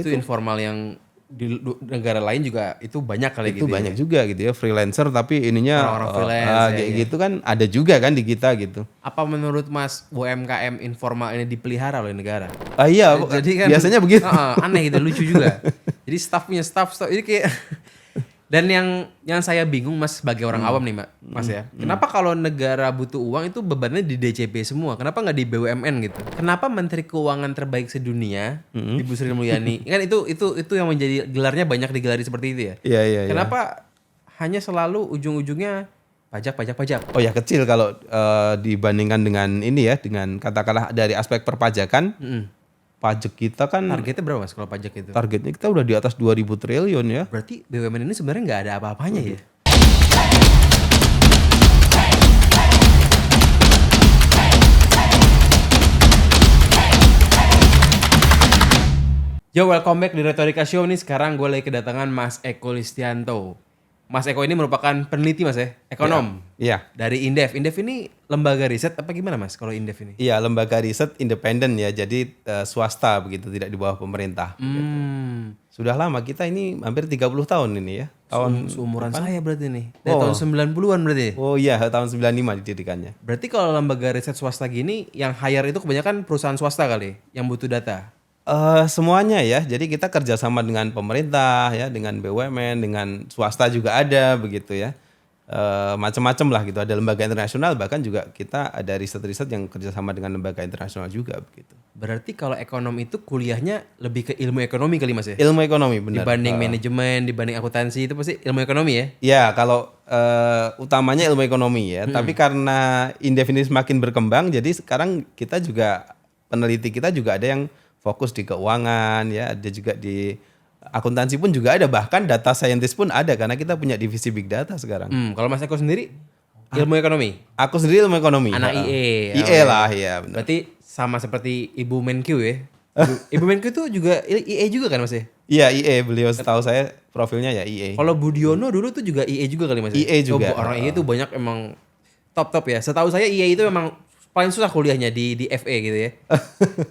itu informal yang di negara lain juga itu banyak kali itu gitu. banyak juga gitu ya, freelancer tapi ininya Orang-orang freelance, kayak gitu kan ada juga kan di kita gitu. Apa menurut Mas UMKM informal ini dipelihara oleh negara? Iya, Jadi kan biasanya begitu. aneh gitu, lucu juga. Jadi staff punya staff ini kayak dan yang saya bingung Mas sebagai orang awam nih Mas ya. Kenapa kalau negara butuh uang itu bebannya di DCP semua? Kenapa nggak di BUMN gitu? Kenapa Menteri Keuangan terbaik sedunia Ibu Sri Mulyani kan itu yang menjadi gelarnya banyak digelari seperti itu ya? Iya, iya, iya. Kenapa hanya selalu ujung-ujungnya pajak? Oh ya kecil kalau dibandingkan dengan ini ya, dengan katakanlah dari aspek perpajakan, pajak kita kan Targetnya berapa Mas kalau pajak itu? targetnya kita udah di atas 2.000 triliun ya. Berarti BUMN ini sebenarnya nggak ada apa-apanya ya? Yo, welcome back di Retorika Show nih. Sekarang gue lagi kedatangan Mas Eko Listianto. Mas Eko ini merupakan peneliti Mas ya, ekonom Iya. dari Indef. Indef ini lembaga riset apa gimana Mas kalau Indef ini? Iya, lembaga riset independen ya, jadi swasta begitu, tidak di bawah pemerintah. Sudah lama, kita ini hampir 30 tahun ini ya. Seumuran saya berarti nih. Dari tahun 90-an berarti. Oh iya, tahun 95 didirikannya. Berarti kalau lembaga riset swasta gini yang hire itu kebanyakan perusahaan swasta kali yang butuh data. Semuanya ya, jadi kita kerjasama dengan pemerintah ya, dengan BUMN, dengan swasta juga ada begitu ya. Macam-macam lah gitu, ada lembaga internasional, bahkan juga kita ada riset-riset yang kerjasama dengan lembaga internasional juga begitu. Berarti kalau ekonom itu kuliahnya lebih ke ilmu ekonomi kali Mas ya? Ilmu ekonomi benar. Dibanding manajemen, dibanding akuntansi itu pasti ilmu ekonomi ya? Ya, kalau utamanya ilmu ekonomi ya, tapi karena Indef ini semakin berkembang, jadi sekarang kita juga, peneliti kita juga ada yang fokus di keuangan ya, ada juga di akuntansi pun juga ada, bahkan data scientist pun ada karena kita punya divisi big data sekarang. Kalau Mas Eko sendiri ilmu ekonomi? Aku sendiri ilmu ekonomi. Anak IE. IE lah ya benar. Berarti sama seperti Ibu Menkyu ya? Ibu Menkyu itu juga IE juga kan Mas ya? Iya IE, beliau setahu saya profilnya ya IE. Kalau Budiono dulu tuh juga IE juga kali Mas ya? IE juga. Orang IE tuh banyak emang top ya. Setahu saya IE itu memang paling susah kuliahnya di FE gitu ya.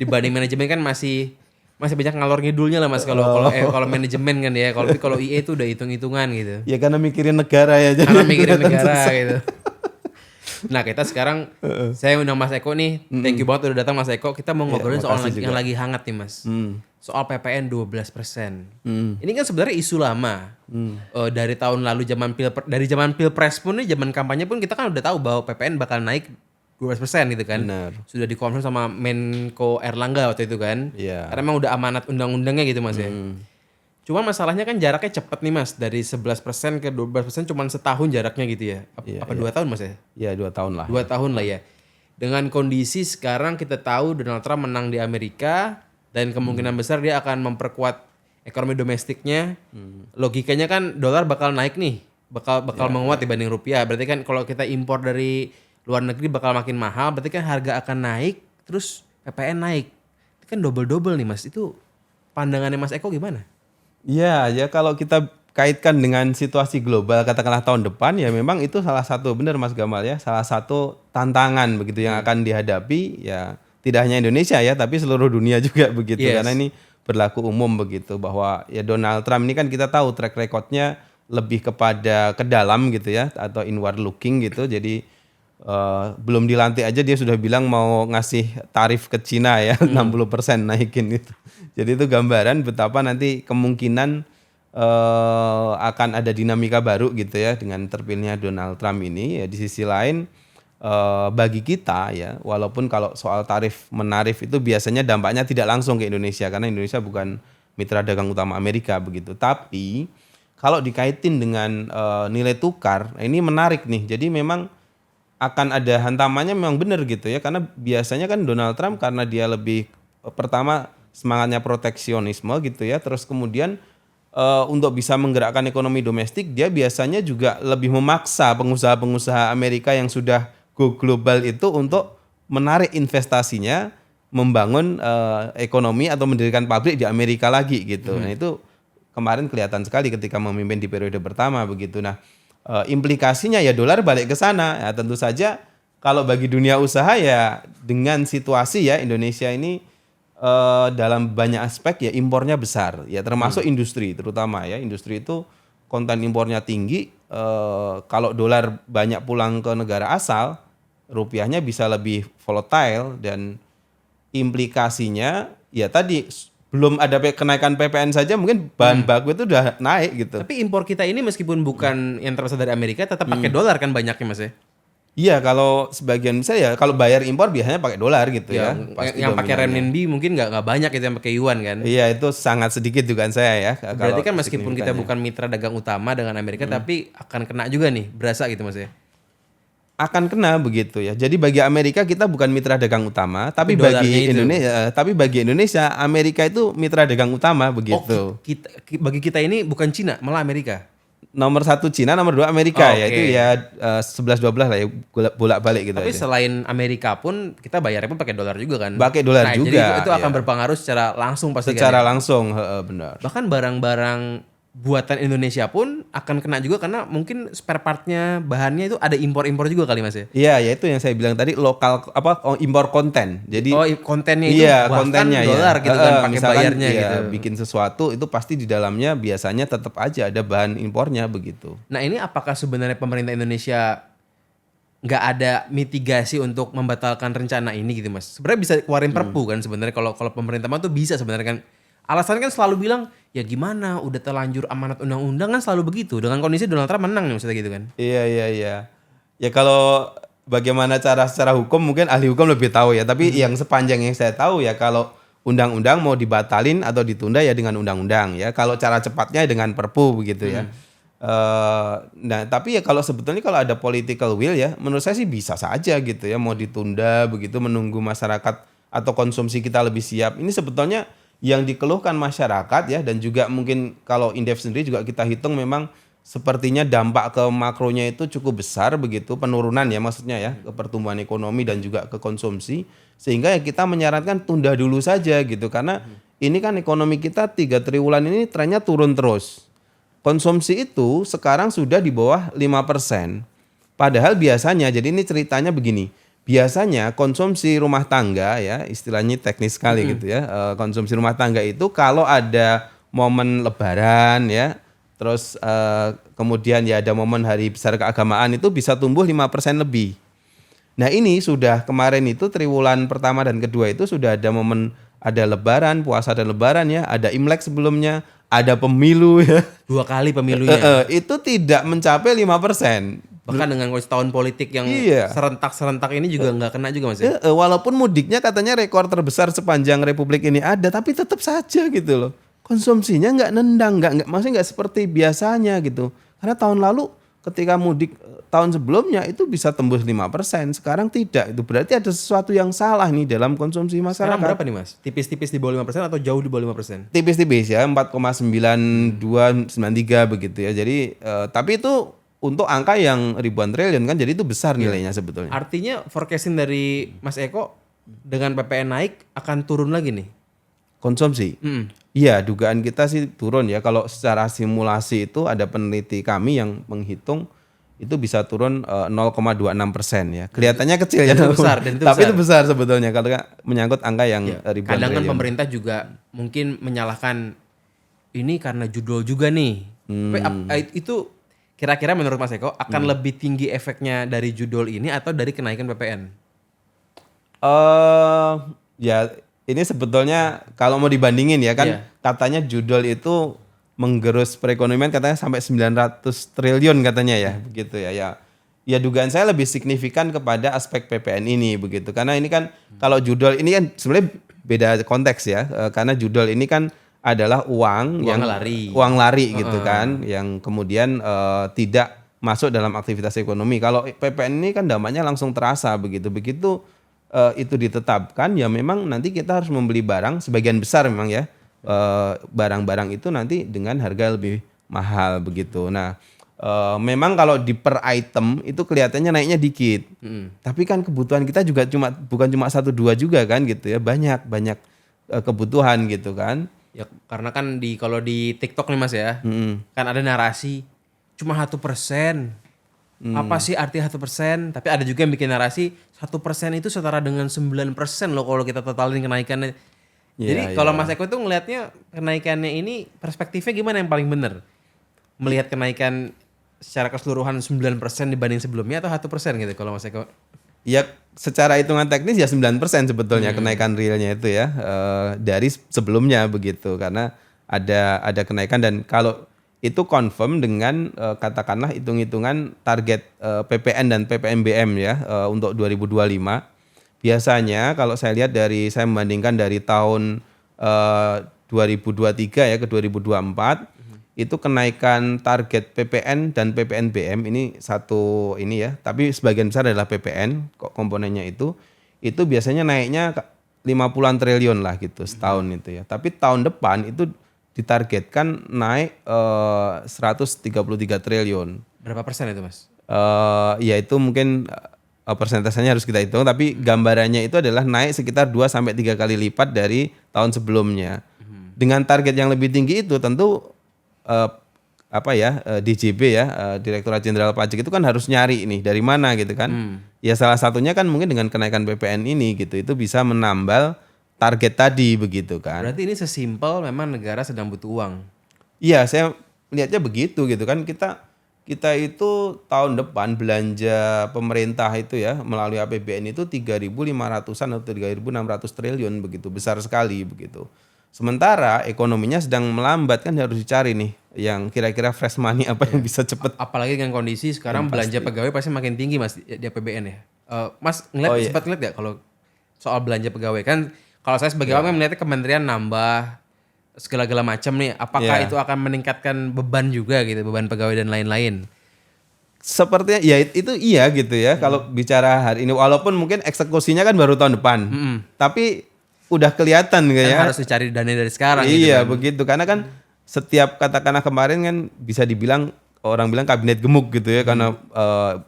Dibanding manajemen kan masih banyak ngalor ngidulnya lah Mas kalau manajemen kan ya. Kalau IE itu udah hitung-hitungan gitu. Ya karena mikirin negara ya. Karena mikirin negara gitu. Nah, kita sekarang saya undang Mas Eko nih. Thank you banget udah datang Mas Eko. Kita mau ngobrolin soal yang lagi hangat nih Mas. Soal PPN 12%. Ini kan sebenarnya isu lama. Dari tahun lalu dari zaman Pilpres pun nih, zaman kampanye pun kita kan udah tahu bahwa PPN bakal naik 12% gitu kan. Benar. Sudah dikonfirm sama Menko Erlangga waktu itu kan. Iya. Karena emang udah amanat undang-undangnya gitu Mas ya. Cuma masalahnya kan jaraknya cepet nih Mas. Dari 11% ke 12% cuma setahun jaraknya gitu ya. Apa 2 tahun Mas ya? Iya 2 tahun lah. 2 tahun lah ya. Dengan kondisi sekarang kita tahu Donald Trump menang di Amerika. Dan kemungkinan besar dia akan memperkuat ekonomi domestiknya. Logikanya kan dolar bakal naik nih. Bakal menguat dibanding rupiah. Berarti kan kalau kita impor dari luar negeri bakal makin mahal, berarti kan harga akan naik, terus PPN naik. Itu kan double-double nih Mas. Itu pandangannya Mas Eko gimana? Iya, ya kalau kita kaitkan dengan situasi global katakanlah tahun depan ya memang itu salah satu, benar Mas Gamal ya, salah satu tantangan begitu yang akan dihadapi ya, tidak hanya Indonesia ya, tapi seluruh dunia juga begitu. Karena ini berlaku umum begitu, bahwa ya Donald Trump ini kan kita tahu track recordnya lebih kepada ke dalam gitu ya, atau inward looking gitu. Jadi belum dilantik aja dia sudah bilang mau ngasih tarif ke Cina ya 60% naikin itu. Jadi itu gambaran betapa nanti kemungkinan akan ada dinamika baru gitu ya dengan terpilihnya Donald Trump ini. Ya di sisi lain bagi kita ya, walaupun kalau soal tarif menarif itu biasanya dampaknya tidak langsung ke Indonesia karena Indonesia bukan mitra dagang utama Amerika begitu. Tapi kalau dikaitin dengan nilai tukar, ini menarik nih. Jadi memang akan ada hantamannya, memang benar gitu ya, karena biasanya kan Donald Trump karena dia lebih pertama semangatnya proteksionisme gitu ya, terus kemudian untuk bisa menggerakkan ekonomi domestik dia biasanya juga lebih memaksa pengusaha-pengusaha Amerika yang sudah go global itu untuk menarik investasinya, membangun ekonomi atau mendirikan pabrik di Amerika lagi gitu. Nah itu kemarin kelihatan sekali ketika memimpin di periode pertama begitu. Nah implikasinya ya dolar balik ke sana. Ya, tentu saja kalau bagi dunia usaha ya dengan situasi ya Indonesia ini dalam banyak aspek ya impornya besar ya termasuk industri terutama ya industri itu konten impornya tinggi kalau dolar banyak pulang ke negara asal rupiahnya bisa lebih volatile dan implikasinya ya tadi belum ada kenaikan PPN saja mungkin bahan baku itu udah naik gitu. Tapi impor kita ini meskipun bukan yang terasal dari Amerika tetap pakai dolar kan banyaknya Mas ya. Iya kalau sebagian besar ya kalau bayar impor biasanya pakai dolar gitu ya. Pasti Yang pakai dominannya. renminbi mungkin nggak banyak itu yang pakai yuan kan. Iya itu sangat sedikit dugaan saya ya. Berarti kalau kan meskipun kita signifikannya. bukan mitra dagang utama dengan Amerika tapi akan kena juga nih, berasa gitu Mas ya. Akan kena begitu ya. Jadi bagi Amerika kita bukan mitra dagang utama, tapi dolarnya bagi itu. bagi Indonesia Amerika itu mitra dagang utama begitu. Bagi kita ini bukan Cina, malah Amerika. Nomor 1 Cina, nomor 2 Amerika Oh, ya oke. itu ya 11-12 lah ya bolak-balik gitu Tapi aja. selain Amerika pun kita bayarnya pun pakai dolar juga kan. Pakai dolar Jadi juga, itu akan ya. berpengaruh secara langsung pasti Secara kan. Ya? langsung benar. Bahkan barang-barang buatan Indonesia pun akan kena juga karena mungkin spare partnya, bahannya itu ada impor-impor juga kali Mas ya. Iya, ya itu yang saya bilang tadi lokal impor konten. Jadi Kontennya itu iya, bahkan kontennya dolar ya. gitu kan pakai Misalkan bayarnya iya, gitu. bikin sesuatu itu pasti di dalamnya biasanya tetap aja ada bahan impornya begitu. Nah ini apakah sebenarnya pemerintah Indonesia nggak ada mitigasi untuk membatalkan rencana ini gitu Mas? Sebenarnya bisa keluarin perpu kan sebenarnya kalau pemerintah mah tuh bisa sebenarnya kan. Alasannya kan selalu bilang ya gimana udah terlanjur amanat undang-undang kan selalu begitu. Dengan kondisi Donald Trump menang nih maksudnya gitu kan. Iya. Ya kalau bagaimana cara secara hukum mungkin ahli hukum lebih tahu ya. Tapi yang sepanjang yang saya tahu ya kalau undang-undang mau dibatalin atau ditunda ya dengan undang-undang ya. Kalau cara cepatnya dengan perpu begitu ya. Nah tapi ya kalau sebetulnya kalau ada political will ya menurut saya sih bisa saja gitu ya mau ditunda begitu menunggu masyarakat atau konsumsi kita lebih siap. Ini sebetulnya yang dikeluhkan masyarakat ya dan juga mungkin kalau Indef sendiri juga kita hitung memang sepertinya dampak ke makronya itu cukup besar begitu penurunan ya maksudnya ya ke pertumbuhan ekonomi dan juga ke konsumsi sehingga ya kita menyarankan tunda dulu saja gitu karena ini kan ekonomi kita 3 triwulan ini trennya turun terus. Konsumsi itu sekarang sudah di bawah 5%. Padahal biasanya jadi ini ceritanya begini. Biasanya konsumsi rumah tangga ya istilahnya teknis sekali gitu ya konsumsi rumah tangga itu kalau ada momen lebaran ya terus kemudian ya ada momen hari besar keagamaan itu bisa tumbuh 5% lebih. Nah ini sudah kemarin itu triwulan pertama dan kedua itu sudah ada momen ada lebaran puasa dan lebaran ya ada Imlek sebelumnya ada pemilu ya 2 kali pemilunya. itu tidak mencapai 5%. Bahkan dengan kondisi tahun politik yang Iya. serentak-serentak ini juga nggak kena juga Mas ya. Walaupun mudiknya katanya rekor terbesar sepanjang Republik ini ada, tapi tetap saja gitu loh. Konsumsinya nggak nendang, maksudnya nggak seperti biasanya gitu. Karena tahun lalu ketika mudik tahun sebelumnya itu bisa tembus 5%, sekarang tidak. Itu berarti ada sesuatu yang salah nih dalam konsumsi Sekarang masyarakat. berapa nih Mas? Tipis-tipis di bawah 5% atau jauh di bawah 5%? Tipis-tipis ya 4,9293 begitu ya. Jadi tapi itu untuk angka yang ribuan triliun kan jadi itu besar nilainya sebetulnya. Artinya forecasting dari Mas Eko dengan PPN naik akan turun lagi nih. Konsumsi. Iya, dugaan kita sih turun ya. Kalau secara simulasi itu ada peneliti kami yang menghitung itu bisa turun 0,26% ya. Kelihatannya kecil ya. Dan itu besar, dan itu Tapi besar. itu besar sebetulnya kalau menyangkut angka yang ribuan Kadang kan triliun. pemerintah juga mungkin menyalahkan ini karena judul juga nih. Tapi itu kira-kira menurut Mas Eko akan lebih tinggi efeknya dari judul ini atau dari kenaikan PPN? Ya ini sebetulnya kalau mau dibandingin ya kan Iya. katanya judul itu menggerus perekonomian katanya sampai 900 triliun katanya ya begitu ya. Ya dugaan saya lebih signifikan kepada aspek PPN ini begitu karena ini kan kalau judul ini kan sebenarnya beda konteks ya karena judul ini kan adalah uang lari gitu kan yang kemudian tidak masuk dalam aktivitas ekonomi. Kalau PPN ini kan dampaknya langsung terasa begitu itu ditetapkan ya memang nanti kita harus membeli barang sebagian besar memang ya barang-barang itu nanti dengan harga lebih mahal begitu. Nah memang kalau di per item itu kelihatannya naiknya dikit, tapi kan kebutuhan kita juga bukan cuma 1-2 juga kan gitu ya banyak kebutuhan gitu kan. Ya karena kan kalau di TikTok nih Mas ya, kan ada narasi cuma 1%. Apa sih arti 1%? Tapi ada juga yang bikin narasi 1% itu setara dengan 9% loh kalau kita totalin kenaikannya. Jadi kalau Mas Eko tuh ngelihatnya kenaikannya ini perspektifnya gimana yang paling benar? Melihat kenaikan secara keseluruhan 9% dibanding sebelumnya atau 1% gitu kalau Mas Eko? Ya secara hitungan teknis ya 9% sebetulnya kenaikan realnya itu ya dari sebelumnya begitu, karena ada kenaikan. Dan kalau itu confirm dengan katakanlah hitung-hitungan target PPN dan PPNBM ya untuk 2025. Biasanya kalau saya lihat saya membandingkan dari tahun 2023 ya ke 2024, itu kenaikan target PPN dan PPNBM ini satu ini ya, tapi sebagian besar adalah PPN kok komponennya itu biasanya naiknya 50-an triliun lah gitu setahun itu ya. Tapi tahun depan itu ditargetkan naik 133 triliun. Berapa persen itu Mas? Ya itu mungkin persentasenya harus kita hitung, tapi gambarannya itu adalah naik sekitar 2 sampai 3 kali lipat dari tahun sebelumnya. Dengan target yang lebih tinggi itu tentu DJP ya, Direktorat Jenderal Pajak itu kan harus nyari nih dari mana gitu kan. Ya salah satunya kan mungkin dengan kenaikan PPN ini gitu, itu bisa menambal target tadi begitu kan. Berarti ini sesimpel memang negara sedang butuh uang. Iya, saya melihatnya begitu gitu kan. Kita itu tahun depan belanja pemerintah itu ya melalui APBN itu 3.500-an atau 3.600 triliun begitu, besar sekali begitu. Sementara ekonominya sedang melambat, kan harus dicari nih yang kira-kira fresh money apa yang bisa cepet. Apalagi dengan kondisi sekarang belanja pegawai pasti makin tinggi Mas di APBN ya. Mas sempat ngeliat gak kalau soal belanja pegawai kan? Kalau saya sebagai orang melihatnya kementerian nambah segala-gala macam nih, apakah itu akan meningkatkan beban juga gitu, beban pegawai dan lain-lain? Sepertinya ya itu iya gitu ya. Kalau bicara hari ini, walaupun mungkin eksekusinya kan baru tahun depan, tapi udah kelihatan ya. Harus dicari dana dari sekarang. Iya gitu kan. begitu, karena kan setiap katakanlah kemarin kan bisa dibilang orang bilang kabinet gemuk gitu ya, karena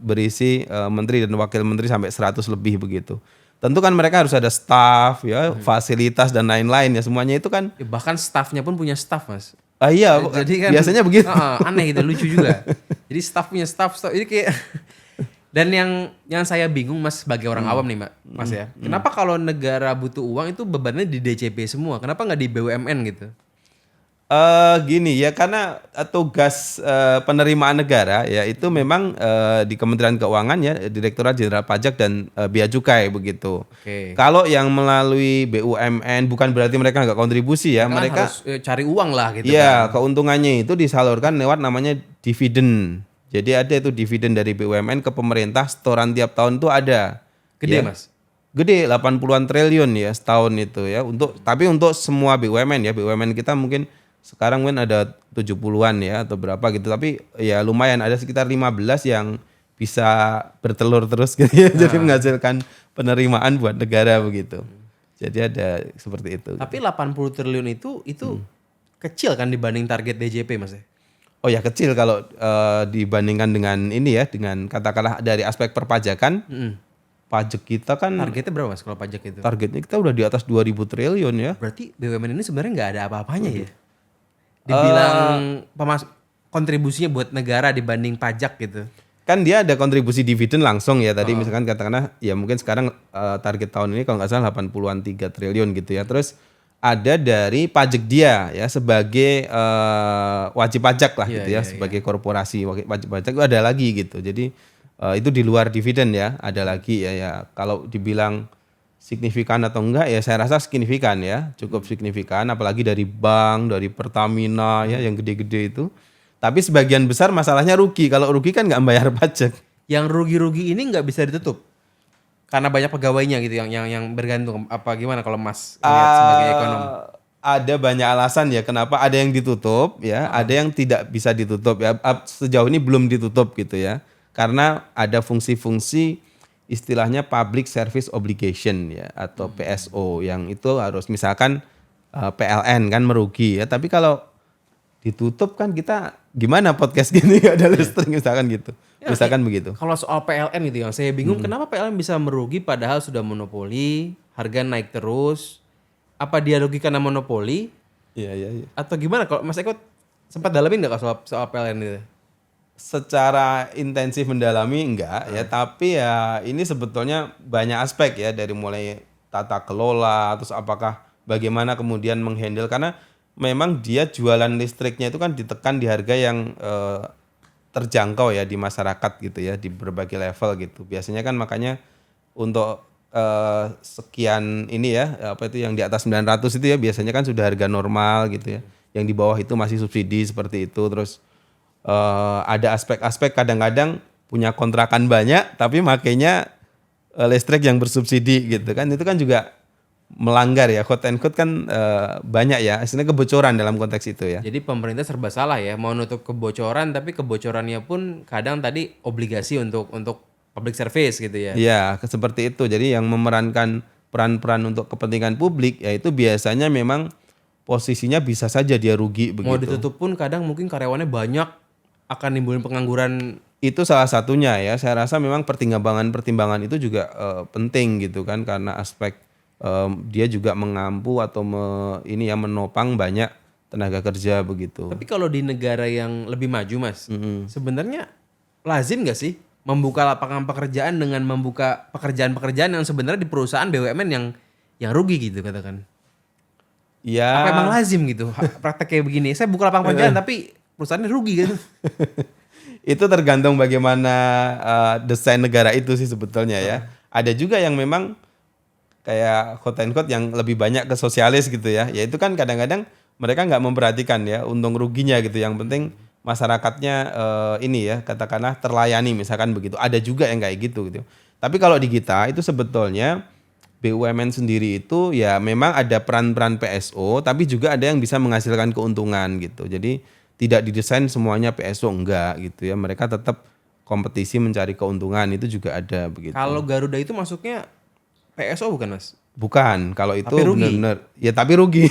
berisi menteri dan wakil menteri sampai 100 lebih begitu. Tentu kan mereka harus ada staff ya, fasilitas dan lain-lain ya, semuanya itu kan. Ya, bahkan staffnya pun punya staff Mas. Iya, jadi kan, biasanya begitu. Aneh gitu, lucu juga. Jadi staff punya staff. Ini kayak dan yang saya bingung Mas sebagai orang awam nih Mas ya. Kenapa kalau negara butuh uang itu bebannya di DJP semua? Kenapa nggak di BUMN gitu? Gini ya, karena tugas penerimaan negara ya itu memang di Kementerian Keuangan ya, Direktorat Jenderal Pajak dan Bea Cukai begitu. Kalau yang melalui BUMN bukan berarti mereka nggak kontribusi ya, mereka harus cari uang lah gitu. Iya, keuntungannya itu disalurkan lewat namanya dividen. Jadi ada itu dividen dari BUMN ke pemerintah, setoran tiap tahun tuh ada. Gede ya. Mas? Gede, 80-an triliun ya setahun itu ya. Tapi untuk semua BUMN ya, BUMN kita mungkin sekarang mungkin ada 70-an ya atau berapa gitu. Tapi ya lumayan, ada sekitar 15 yang bisa bertelur terus gitu ya. Jadi menghasilkan penerimaan buat negara begitu. Jadi ada seperti itu. Tapi 80 triliun itu kecil kan dibanding target DJP Mas ya? Oh ya kecil kalau dibandingkan dengan ini ya, dengan katakanlah dari aspek perpajakan. Pajak kita kan targetnya berapa Mas kalau pajak itu? Targetnya kita udah di atas 2.000 triliun ya. Berarti BUMN ini sebenarnya nggak ada apa-apanya ya? Dibilang kontribusinya buat negara dibanding pajak gitu. Kan dia ada kontribusi dividen langsung ya tadi, misalkan katakanlah ya mungkin sekarang target tahun ini kalau nggak salah 80-an 3 triliun gitu ya. Terus ada dari pajak dia ya sebagai wajib pajak lah gitu ya, sebagai korporasi wajib pajak itu ada lagi gitu. Jadi itu di luar dividen ya, ada lagi ya. Kalau dibilang signifikan atau enggak ya saya rasa signifikan ya, cukup signifikan, apalagi dari bank, dari Pertamina ya yang gede-gede itu. Tapi sebagian besar masalahnya rugi. Kalau rugi kan nggak membayar pajak. Yang rugi-rugi ini nggak bisa ditutup karena banyak pegawainya gitu yang bergantung. Apa gimana kalau Mas lihat sebagai ekonom? Ada banyak alasan ya kenapa ada yang ditutup ya, ada yang tidak bisa ditutup ya. Sejauh ini belum ditutup gitu ya. Karena ada fungsi-fungsi istilahnya public service obligation ya atau PSO yang itu harus misalkan PLN kan merugi ya. Tapi kalau ditutup kan kita gimana podcast gini gak ada listrik misalkan gitu. Ya, misalkan begitu. Kalau soal PLN gitu yang saya bingung kenapa PLN bisa merugi padahal sudah monopoli, harga naik terus. Apa dia rugi karena monopoli? Iya. Atau gimana? Kalau Mas Eko sempat dalamin nggak soal PLN itu? Secara intensif mendalami enggak ya, tapi ya ini sebetulnya banyak aspek ya, dari mulai tata kelola, terus apakah bagaimana kemudian menghandle, karena memang dia jualan listriknya itu kan ditekan di harga yang terjangkau ya di masyarakat gitu ya, di berbagai level gitu. Biasanya kan makanya untuk sekian ini ya, apa itu yang di atas 900 itu ya biasanya kan sudah harga normal gitu ya. Yang di bawah itu masih subsidi seperti itu. Terus ada aspek-aspek kadang-kadang punya kontrakan banyak tapi makainya listrik yang bersubsidi gitu kan. Itu kan juga melanggar ya, quote and quote kan banyak ya, istilahnya kebocoran dalam konteks itu ya. Jadi pemerintah serba salah ya, mau nutup kebocoran tapi kebocorannya pun kadang tadi obligasi untuk public service gitu ya. Iya, seperti itu. Jadi yang memerankan peran-peran untuk kepentingan publik ya itu biasanya memang posisinya bisa saja dia rugi begitu. Mau ditutup pun kadang mungkin karyawannya banyak, akan nimbulin pengangguran. Itu salah satunya ya. Saya rasa memang pertimbangan itu juga penting gitu kan, karena aspek dia juga mengampu atau menopang banyak tenaga kerja begitu. Tapi kalau di negara yang lebih maju Mas, sebenarnya lazim nggak sih membuka lapangan pekerjaan dengan membuka pekerjaan-pekerjaan yang sebenarnya di perusahaan BUMN yang rugi gitu katakan? Ya. Apa emang lazim gitu praktek kayak begini? Saya buka lapangan pekerjaan tapi perusahaannya rugi gitu. Itu tergantung bagaimana desain negara itu sih sebetulnya ya. Ada juga yang memang kayak quote and quote yang lebih banyak ke sosialis gitu ya. Ya itu kan kadang-kadang mereka nggak memperhatikan ya untung ruginya gitu. Yang penting masyarakatnya ini ya katakanlah terlayani misalkan begitu. Ada juga yang kayak gitu gitu. Tapi kalau di kita itu sebetulnya BUMN sendiri itu ya memang ada peran-peran PSO, tapi juga ada yang bisa menghasilkan keuntungan gitu. Jadi tidak didesain semuanya PSO, enggak gitu ya. Mereka tetap kompetisi mencari keuntungan, itu juga ada begitu. Kalau Garuda itu masuknya PSO bukan Mas? Bukan, kalau itu Tapi rugi. benar-benar ya tapi rugi.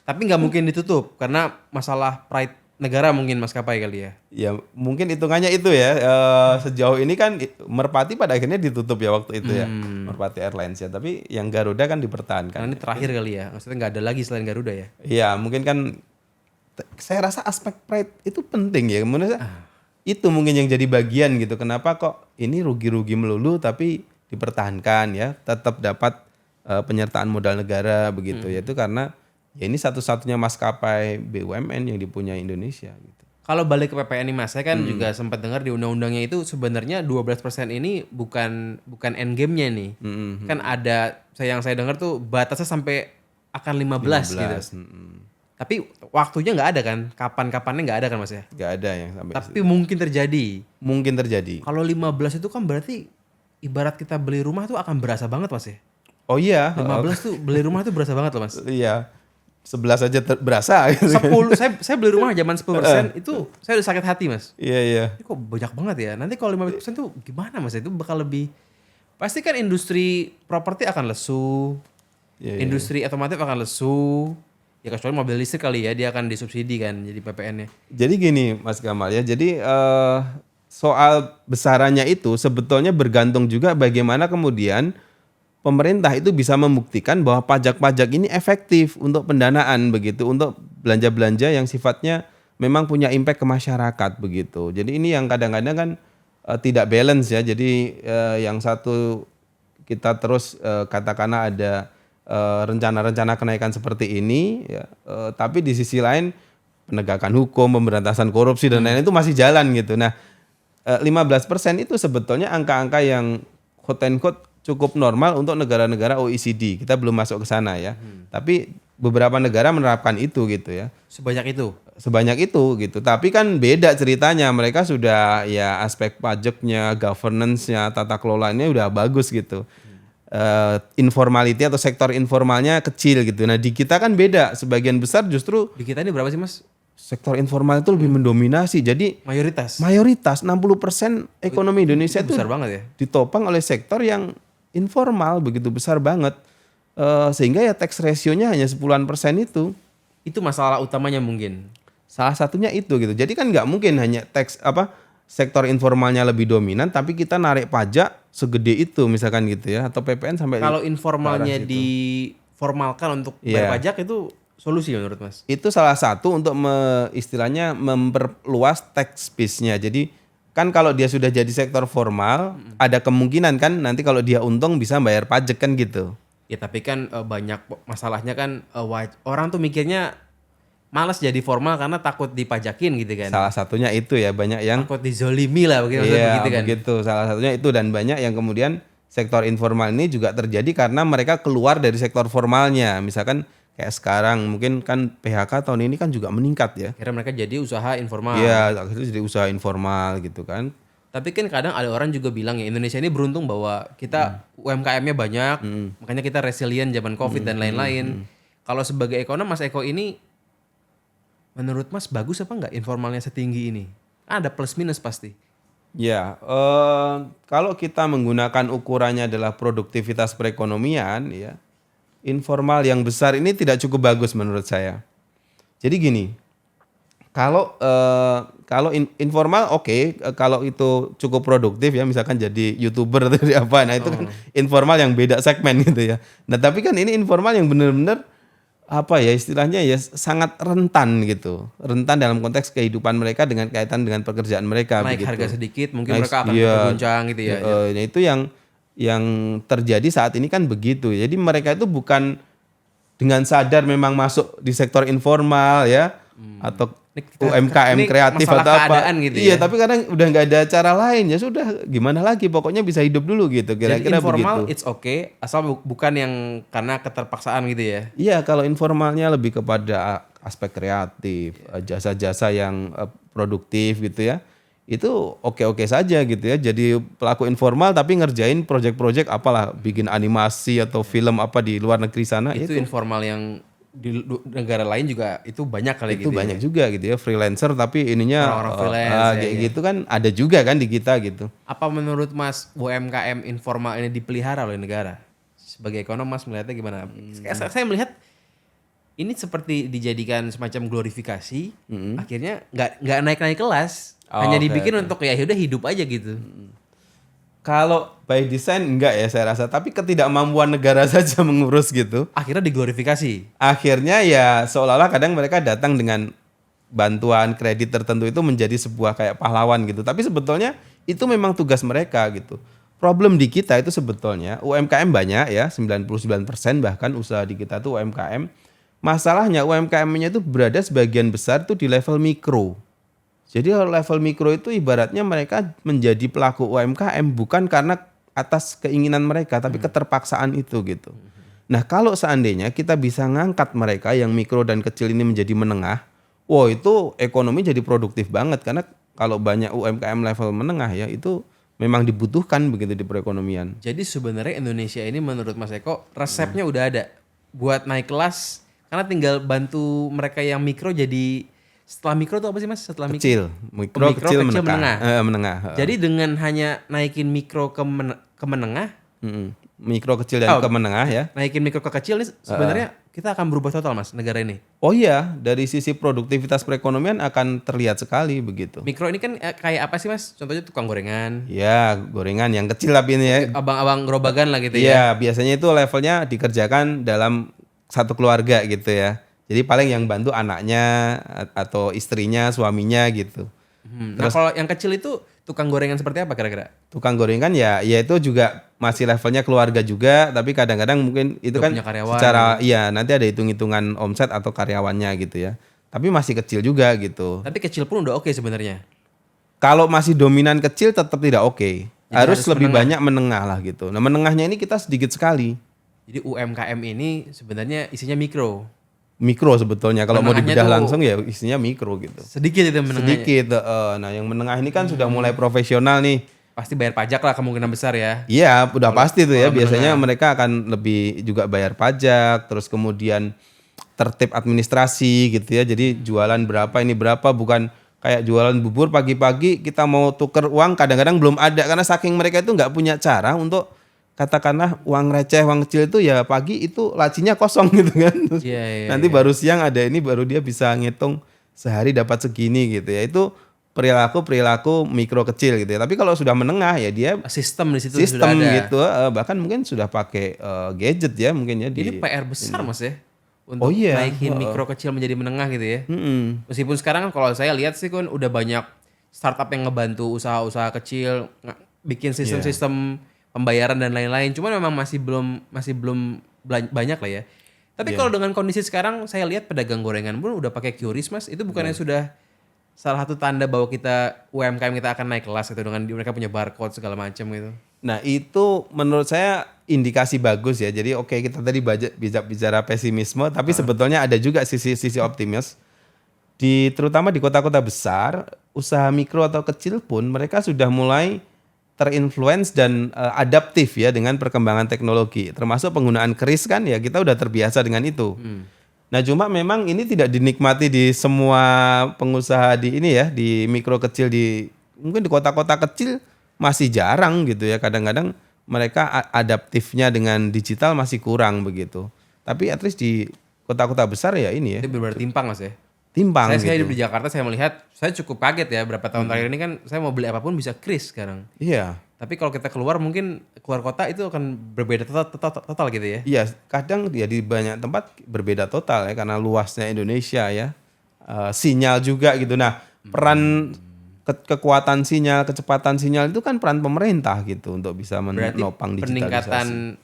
Tapi nggak mungkin ditutup karena masalah pride negara mungkin maskapai kali ya. Ya mungkin hitungannya itu ya. Sejauh ini kan Merpati pada akhirnya ditutup ya waktu itu ya. Merpati Airlines ya. Tapi yang Garuda kan dipertahankan. Karena ini terakhir kali ya. Maksudnya nggak ada lagi selain Garuda ya. Iya mungkin kan saya rasa aspek pride itu penting ya. Menurut saya itu mungkin yang jadi bagian gitu. Kenapa kok ini rugi-rugi melulu tapi dipertahankan ya. Tetap dapat penyertaan modal negara begitu. Yaitu karena ya ini satu-satunya maskapai BUMN yang dipunyai Indonesia gitu. Kalau balik ke PPN nih Mas, saya kan juga sempat dengar di undang-undangnya itu sebenarnya 12% ini bukan end game-nya nih. Kan ada yang saya dengar tuh batasnya sampai akan 15 gitu. Tapi waktunya nggak ada kan? Kapan-kapannya nggak ada kan Mas ya? Nggak ada yang sampai Tapi mungkin terjadi. mungkin terjadi. Kalau 15 itu kan berarti ibarat kita beli rumah tuh akan berasa banget Mas ya? Oh iya. 15 tuh beli rumah tuh berasa banget loh Mas. Iya. 11 aja berasa gitu. 10 saya beli rumah zaman 10% itu saya udah sakit hati Mas. Iya iya. Ini kok banyak banget ya. Nanti kalau 15% tuh gimana Mas? Itu bakal lebih pasti kan industri properti akan lesu. Iya, Industri otomotif akan lesu. Ya kecuali mobil listrik kali ya dia akan disubsidi kan jadi PPN-nya. Jadi gini Mas Gamal ya. Jadi soal besarannya itu sebetulnya bergantung juga bagaimana kemudian pemerintah itu bisa membuktikan bahwa pajak-pajak ini efektif untuk pendanaan begitu, untuk belanja-belanja yang sifatnya memang punya impact ke masyarakat begitu. Jadi ini yang kadang-kadang kan tidak balance ya. Jadi yang satu kita terus katakanlah ada rencana-rencana kenaikan seperti ini ya, tapi di sisi lain penegakan hukum, pemberantasan korupsi dan lain-lain itu masih jalan gitu. Nah, 15% itu sebetulnya angka-angka yang quote and quote cukup normal untuk negara-negara OECD. Kita belum masuk ke sana ya. Tapi beberapa negara menerapkan itu gitu ya. Sebanyak itu. Sebanyak itu gitu. Tapi kan beda ceritanya. Mereka sudah ya aspek pajaknya, governance-nya, tata kelolanya udah bagus gitu. Informality atau sektor informalnya kecil gitu. Nah, di kita kan beda. Sebagian besar justru Di kita ini berapa sih Mas? sektor informal itu lebih mendominasi. Jadi Mayoritas. 60% ekonomi Indonesia itu besar banget ya. ditopang oleh sektor yang informal begitu besar banget. Sehingga ya tax ratio-nya hanya 10% itu. Itu masalah utamanya mungkin. Salah satunya itu gitu. Jadi kan nggak mungkin hanya sektor informalnya lebih dominan tapi kita narik pajak segede itu misalkan gitu ya, atau PPN sampai Kalau informalnya diformalkan untuk bayar pajak itu solusi menurut Mas? Itu salah satu untuk istilahnya memperluas tax base-nya. Jadi kan kalau dia sudah jadi sektor formal, ada kemungkinan kan nanti kalau dia untung bisa bayar pajak kan gitu. Ya tapi kan banyak masalahnya kan orang tuh mikirnya malas jadi formal karena takut dipajakin gitu kan. Salah satunya itu ya, banyak yang Takut dizolimi lah begitu iya kan. begitu. Salah satunya itu, dan banyak yang kemudian sektor informal ini juga terjadi karena mereka keluar dari sektor formalnya. Misalkan kayak sekarang mungkin kan PHK tahun ini kan juga meningkat ya. Akhirnya mereka jadi usaha informal. Iya, akhirnya jadi usaha informal gitu kan. Tapi kan kadang ada orang juga bilang ya Indonesia ini beruntung bahwa kita UMKM-nya banyak, makanya kita resilient zaman Covid dan lain-lain. Kalau sebagai ekonom Mas Eko ini, menurut Mas bagus apa enggak informalnya setinggi ini? Kan ada plus minus pasti. Ya, kalau kita menggunakan ukurannya adalah produktivitas perekonomian, ya informal yang besar ini tidak cukup bagus menurut saya. Jadi gini, kalau informal oke, kalau itu cukup produktif ya, misalkan jadi YouTuber atau jadi apa, nah itu kan informal yang beda segmen gitu ya. Nah tapi kan ini informal yang benar-benar apa ya istilahnya ya sangat rentan gitu, rentan dalam konteks kehidupan mereka dengan kaitan dengan pekerjaan mereka. Naik begitu. harga sedikit mungkin Naik, mereka akan iya, berguncang gitu ya. nah itu yang terjadi saat ini kan begitu. Jadi mereka itu bukan dengan sadar memang masuk di sektor informal ya, atau UMKM ini kreatif masalah atau apa. keadaan gitu Iya, ya. tapi kadang udah nggak ada cara lain, ya sudah gimana lagi, pokoknya bisa hidup dulu gitu. Jadi Kira-kira informal begitu. it's okay asal bukan yang karena keterpaksaan gitu ya. Iya, kalau informalnya lebih kepada aspek kreatif, jasa-jasa yang produktif gitu ya. Itu oke-oke saja gitu ya. Jadi pelaku informal tapi ngerjain project-project apalah, bikin animasi atau film apa di luar negeri sana, Itu informal yang di negara lain juga itu banyak kali itu gitu. banyak juga gitu ya, freelancer tapi ininya Orang-orang freelance, kayak gitu kan ada juga kan di kita gitu. Apa menurut Mas UMKM informal ini dipelihara oleh negara? Sebagai ekonom Mas melihatnya gimana? Saya melihat ini seperti dijadikan semacam glorifikasi, akhirnya nggak naik-naik kelas, hanya Oke, dibikin untuk ya udah hidup aja gitu. Kalau by design enggak ya saya rasa, tapi ketidakmampuan negara saja mengurus gitu. Akhirnya diglorifikasi. Akhirnya ya seolah-olah kadang mereka datang dengan bantuan kredit tertentu itu menjadi sebuah kayak pahlawan gitu. Tapi sebetulnya itu memang tugas mereka gitu. Problem di kita itu sebetulnya UMKM banyak ya, 99% bahkan usaha di kita tuh UMKM. Masalahnya UMKM-nya itu berada sebagian besar tuh di level mikro. Jadi kalau level mikro itu ibaratnya mereka menjadi pelaku UMKM bukan karena atas keinginan mereka, tapi keterpaksaan itu gitu. Nah kalau seandainya kita bisa ngangkat mereka yang mikro dan kecil ini menjadi menengah, wow itu ekonomi jadi produktif banget. Karena kalau banyak UMKM level menengah ya itu memang dibutuhkan begitu di perekonomian. Jadi sebenarnya Indonesia ini menurut Mas Eko resepnya udah ada buat naik kelas, karena tinggal bantu mereka yang mikro jadi setelah mikro tuh apa sih Mas? Setelah Kecil, mikro, kecil, menengah. Menengah. Jadi dengan hanya naikin mikro ke menengah, Mikro, kecil dan ke menengah ya. naikin mikro ke kecil nih sebenarnya kita akan berubah total Mas negara ini. Oh iya, dari sisi produktivitas perekonomian akan terlihat sekali begitu. Mikro ini kan kayak apa sih Mas? Contohnya tukang gorengan, Ya, gorengan yang kecil tapi ini ya. abang-abang gerobakan lah gitu ya. Iya, biasanya itu levelnya dikerjakan dalam satu keluarga gitu ya. Jadi paling yang bantu anaknya atau istrinya, suaminya gitu. Nah kalau yang kecil itu tukang gorengan seperti apa kira-kira? Tukang gorengan ya itu juga masih levelnya keluarga juga, tapi kadang-kadang mungkin itu Udah kan punya karyawan secara iya nanti ada hitung-hitungan omset atau karyawannya gitu ya. Tapi masih kecil juga gitu. Tapi kecil pun udah oke sebenarnya. Kalau masih dominan kecil tetap tidak oke. Harus lebih menengah. banyak menengah lah gitu. Nah, menengahnya ini kita sedikit sekali. Jadi UMKM ini sebenarnya isinya mikro. Mikro sebetulnya kalau mau Menengahnya dibedah tuh langsung ya isinya mikro gitu. Sedikit itu menengahnya. Sedikit. Nah, yang menengah ini kan sudah mulai profesional nih. Pasti bayar pajak lah kemungkinan besar ya. Iya, udah pasti tuh ya. kalau Biasanya mereka akan lebih juga bayar pajak, terus kemudian tertib administrasi gitu ya. Jadi jualan berapa ini berapa, bukan kayak jualan bubur pagi-pagi kita mau tuker uang kadang-kadang belum ada karena saking mereka itu nggak punya cara untuk katakanlah uang receh, uang kecil itu ya pagi itu lacinya kosong gitu kan. Terus Iya, nanti baru siang ada ini baru dia bisa ngitung sehari dapat segini gitu ya. Itu perilaku mikro kecil gitu ya. Tapi kalau sudah menengah ya dia Sistem di situ sistem sudah ada. gitu, bahkan mungkin sudah pakai gadget ya mungkin ya Ini di. PR besar Mas ya. Untuk Oh iya, naikin mikro kecil menjadi menengah gitu ya. Mm-mm. Meskipun sekarang kan kalau saya lihat sih kan udah banyak startup yang ngebantu usaha-usaha kecil bikin sistem-sistem pembayaran dan lain-lain. Cuman memang masih belum banyak lah ya. Tapi kalau dengan kondisi sekarang saya lihat pedagang gorengan pun udah pakai QRIS Mas. Itu bukannya sudah salah satu tanda bahwa kita UMKM kita akan naik kelas gitu dengan mereka punya barcode segala macam gitu. Nah itu menurut saya indikasi bagus ya. Jadi oke, kita tadi bicara pesimisme, tapi sebetulnya ada juga sisi optimis. Terutama di kota-kota besar, usaha mikro atau kecil pun mereka sudah mulai terinfluence dan adaptif ya dengan perkembangan teknologi. Termasuk penggunaan keris kan ya, kita udah terbiasa dengan itu. Nah cuma memang ini tidak dinikmati di semua pengusaha di ini ya, di mikro kecil, mungkin di kota-kota kecil masih jarang gitu ya. Kadang-kadang mereka adaptifnya dengan digital masih kurang begitu. Tapi at least di kota-kota besar ya ini ya. Itu benar timpang Mas ya. Timpang Saya gitu. hidup di Jakarta, saya melihat, saya cukup kaget ya berapa tahun terakhir ini kan saya mau beli apapun bisa kris sekarang. Iya. Tapi kalau kita keluar mungkin keluar kota itu akan berbeda total gitu ya. Iya, kadang ya di banyak tempat berbeda total ya karena luasnya Indonesia ya. Sinyal juga gitu. Nah, peran kekuatan sinyal, kecepatan sinyal itu kan peran pemerintah gitu untuk bisa menopang digitalisasi. Peningkatan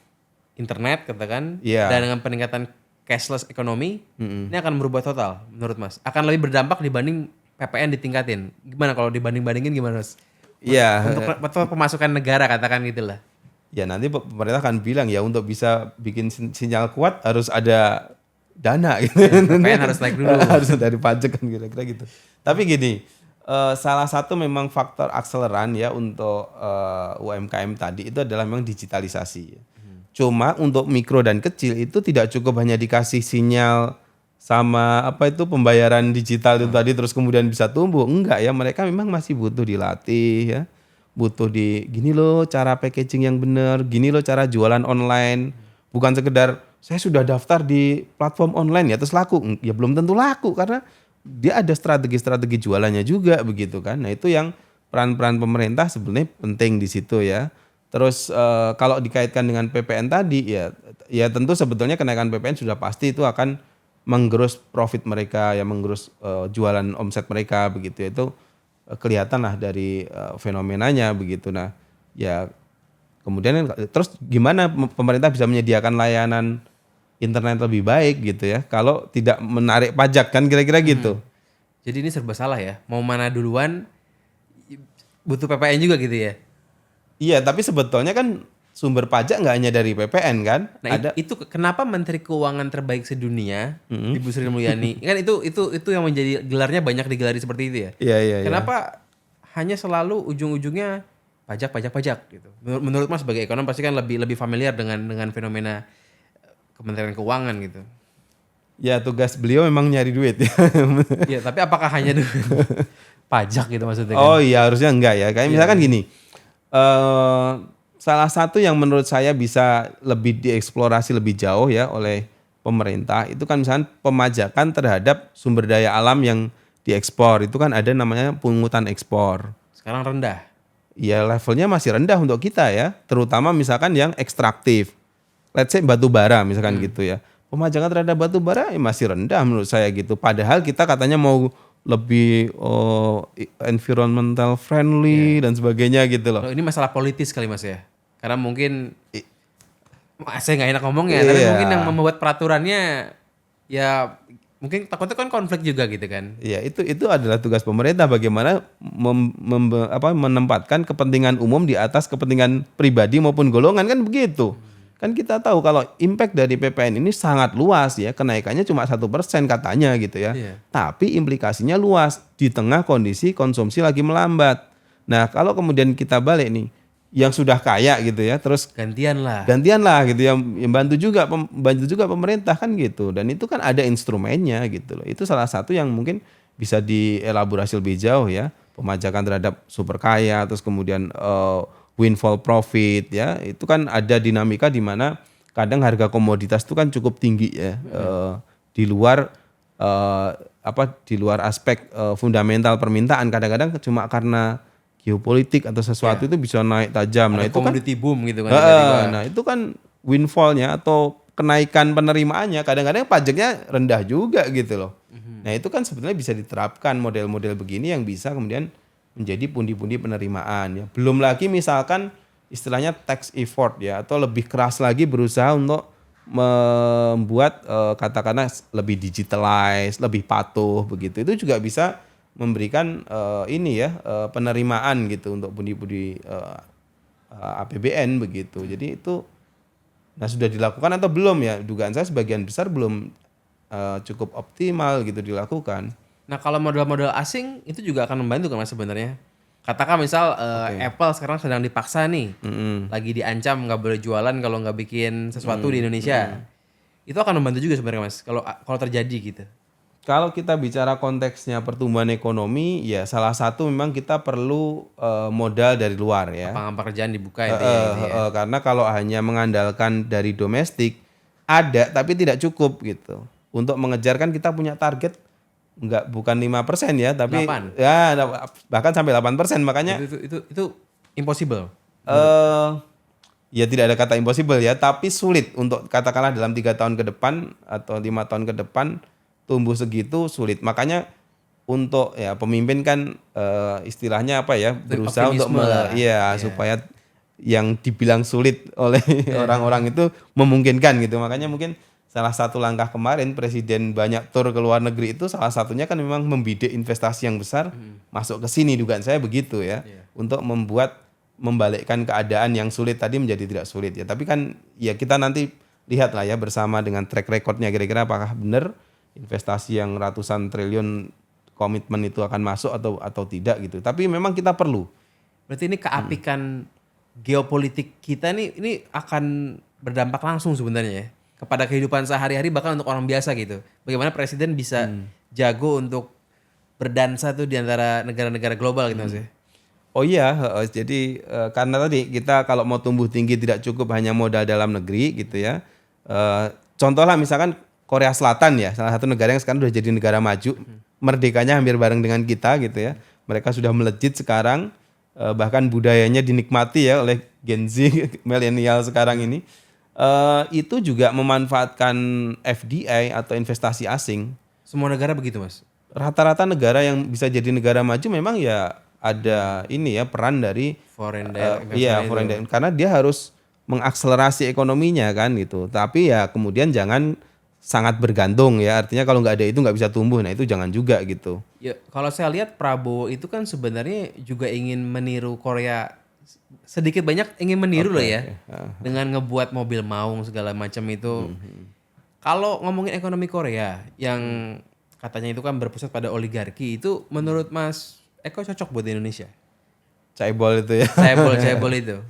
internet katakan dan dengan peningkatan cashless ekonomi ini akan berubah total menurut Mas. Akan lebih berdampak dibanding PPN ditingkatin. Gimana kalau dibanding-bandingin gimana Mas? Iya. Untuk pemasukan negara katakan gitulah. Ya nanti pemerintah akan bilang ya untuk bisa bikin sinyal kuat harus ada dana gitu. PPN harus naik dulu. Harus dari pajak kan kira-kira gitu. Tapi gini, salah satu memang faktor akseleran ya untuk UMKM tadi itu adalah memang digitalisasi. Cuma untuk mikro dan kecil itu tidak cukup hanya dikasih sinyal sama pembayaran digital itu tadi terus kemudian bisa tumbuh. Enggak ya, mereka memang masih butuh dilatih ya. Butuh gini loh cara packaging yang benar, gini loh cara jualan online. Bukan sekedar saya sudah daftar di platform online ya terus laku. Ya belum tentu laku karena dia ada strategi-strategi jualannya juga begitu kan. Nah, itu yang peran-peran pemerintah sebenarnya penting di situ ya. Terus kalau dikaitkan dengan PPN tadi ya tentu sebetulnya kenaikan PPN sudah pasti itu akan menggerus profit mereka ya, menggerus jualan omset mereka begitu. Itu kelihatan lah dari fenomenanya begitu. Nah, ya kemudian terus gimana pemerintah bisa menyediakan layanan internet lebih baik gitu ya kalau tidak menarik pajak kan kira-kira gitu. Jadi ini serba salah ya. Mau mana duluan butuh PPN juga gitu ya. Iya, tapi sebetulnya kan sumber pajak nggak hanya dari PPN kan? Nah, itu kenapa Menteri Keuangan terbaik sedunia, Ibu Sri Mulyani, kan itu yang menjadi gelarnya banyak digelari seperti itu ya. Iya. Kenapa hanya selalu ujung-ujungnya pajak gitu. Menurut Mas sebagai ekonom pasti kan lebih familiar dengan fenomena Kementerian Keuangan gitu. Ya tugas beliau memang nyari duit ya. Iya, tapi apakah hanya dengan pajak gitu maksudnya kan? Oh iya, harusnya enggak ya. Kayak misalkan gini. Salah satu yang menurut saya bisa lebih dieksplorasi lebih jauh ya oleh pemerintah itu kan misalnya pemajakan terhadap sumber daya alam yang diekspor. Itu kan ada namanya pungutan ekspor. Sekarang rendah. Ya levelnya masih rendah untuk kita ya, terutama misalkan yang ekstraktif. Let's say batu bara misalkan gitu ya. Pemajakan terhadap batu bara masih rendah menurut saya gitu. Padahal kita katanya mau lebih environmental friendly dan sebagainya gitu loh. Ini masalah politis kali Mas ya. Karena mungkin saya nggak enak ngomongnya, tapi mungkin yang membuat peraturannya ya mungkin takutnya kan konflik juga gitu kan. Iya, itu adalah tugas pemerintah bagaimana menempatkan kepentingan umum di atas kepentingan pribadi maupun golongan kan begitu. Kan kita tahu kalau impact dari PPN ini sangat luas ya, kenaikannya cuma 1% katanya gitu ya. Tapi implikasinya luas di tengah kondisi konsumsi lagi melambat. Nah, kalau kemudian kita balik nih, yang sudah kaya gitu ya, terus gantian lah gitu yang bantu juga pemerintah kan gitu. Dan itu kan ada instrumennya gitu loh. Itu salah satu yang mungkin bisa dielaborasi lebih jauh ya, pemajakan terhadap super kaya, terus kemudian windfall profit ya, itu kan ada dinamika di mana kadang harga komoditas itu kan cukup tinggi ya, di luar aspek fundamental permintaan, kadang-kadang cuma karena geopolitik atau sesuatu itu bisa naik tajam. Nah, itu commodity boom gitu kan. Nah, itu kan windfallnya atau kenaikan penerimaannya kadang-kadang pajaknya rendah juga gitu loh. Nah, itu kan sebetulnya bisa diterapkan model-model begini yang bisa kemudian menjadi pundi-pundi penerimaan ya. Belum lagi misalkan istilahnya tax effort ya, atau lebih keras lagi berusaha untuk membuat katakanlah lebih digitalized, lebih patuh begitu. Itu juga bisa memberikan penerimaan gitu untuk budi-budi APBN begitu. Jadi itu sudah dilakukan atau belum ya? Dugaan saya sebagian besar belum cukup optimal gitu dilakukan. Nah, kalau modal-modal asing itu juga akan membantu kan Mas sebenarnya? Katakan misal Apple sekarang sedang dipaksa nih, lagi diancam nggak boleh jualan kalau nggak bikin sesuatu di Indonesia. Itu akan membantu juga sebenarnya Mas, kalau terjadi gitu. Kalau kita bicara konteksnya pertumbuhan ekonomi, ya salah satu memang kita perlu modal dari luar ya. Lapangan pekerjaan dibuka itu ya. Gitu ya. Karena kalau hanya mengandalkan dari domestik ada tapi tidak cukup gitu. Untuk mengejar kan kita punya target bukan 5% ya, tapi 8. ya bahkan sampai 8%. Makanya Itu impossible. ya tidak ada kata impossible ya, tapi sulit untuk katakanlah dalam 3 tahun ke depan atau 5 tahun ke depan tumbuh segitu sulit. Makanya untuk ya pemimpin kan istilahnya apa ya, berusaha untuk supaya yang dibilang sulit oleh orang-orang itu memungkinkan gitu. Makanya mungkin salah satu langkah kemarin presiden banyak tur ke luar negeri itu salah satunya kan memang membidik investasi yang besar masuk ke sini, dugaan saya begitu ya. Untuk membalikkan keadaan yang sulit tadi menjadi tidak sulit ya. Tapi kan ya kita nanti lihatlah ya bersama dengan track recordnya kira-kira apakah benar investasi yang ratusan triliun komitmen itu akan masuk atau tidak gitu. Tapi memang kita perlu. Berarti ini keapikan geopolitik kita nih ini akan berdampak langsung sebenarnya ya kepada kehidupan sehari-hari bahkan untuk orang biasa gitu. Bagaimana presiden bisa jago untuk berdansa tuh di antara negara-negara global gitu Mas ya. Oh iya, jadi karena tadi kita kalau mau tumbuh tinggi tidak cukup hanya modal dalam negeri gitu ya. Contohlah misalkan Korea Selatan ya, salah satu negara yang sekarang sudah jadi negara maju, merdekanya hampir bareng dengan kita gitu ya. Mereka sudah melejit sekarang, bahkan budayanya dinikmati ya oleh Gen Z, milenial sekarang ini. Itu juga memanfaatkan FDI atau investasi asing. Semua negara begitu Mas. Rata-rata negara yang bisa jadi negara maju memang ya ada ini ya peran dari Foreign direct karena dia harus mengakselerasi ekonominya kan gitu. Tapi ya kemudian jangan sangat bergantung ya, artinya kalau nggak ada itu nggak bisa tumbuh. Nah itu jangan juga gitu. Ya kalau saya lihat Prabowo itu kan sebenarnya juga ingin meniru Korea, sedikit banyak ingin meniru loh ya, dengan ngebuat mobil maung segala macam itu. Kalau ngomongin ekonomi Korea yang katanya itu kan berpusat pada oligarki, itu menurut Mas Eko cocok buat Indonesia? Caibol itu ya. Caibol itu.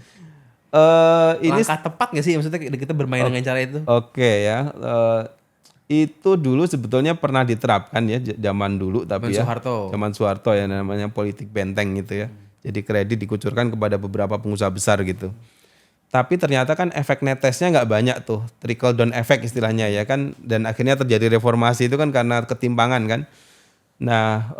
Ini langkah tepat nggak sih maksudnya kita bermain dengan cara itu? Oke ya. Itu dulu sebetulnya pernah diterapkan ya zaman dulu tapi zaman Soeharto ya, namanya politik benteng gitu ya. Jadi kredit dikucurkan kepada beberapa pengusaha besar gitu. Tapi ternyata kan efek netesnya nggak banyak tuh, trickle down effect istilahnya ya kan, dan akhirnya terjadi reformasi itu kan karena ketimpangan kan. Nah,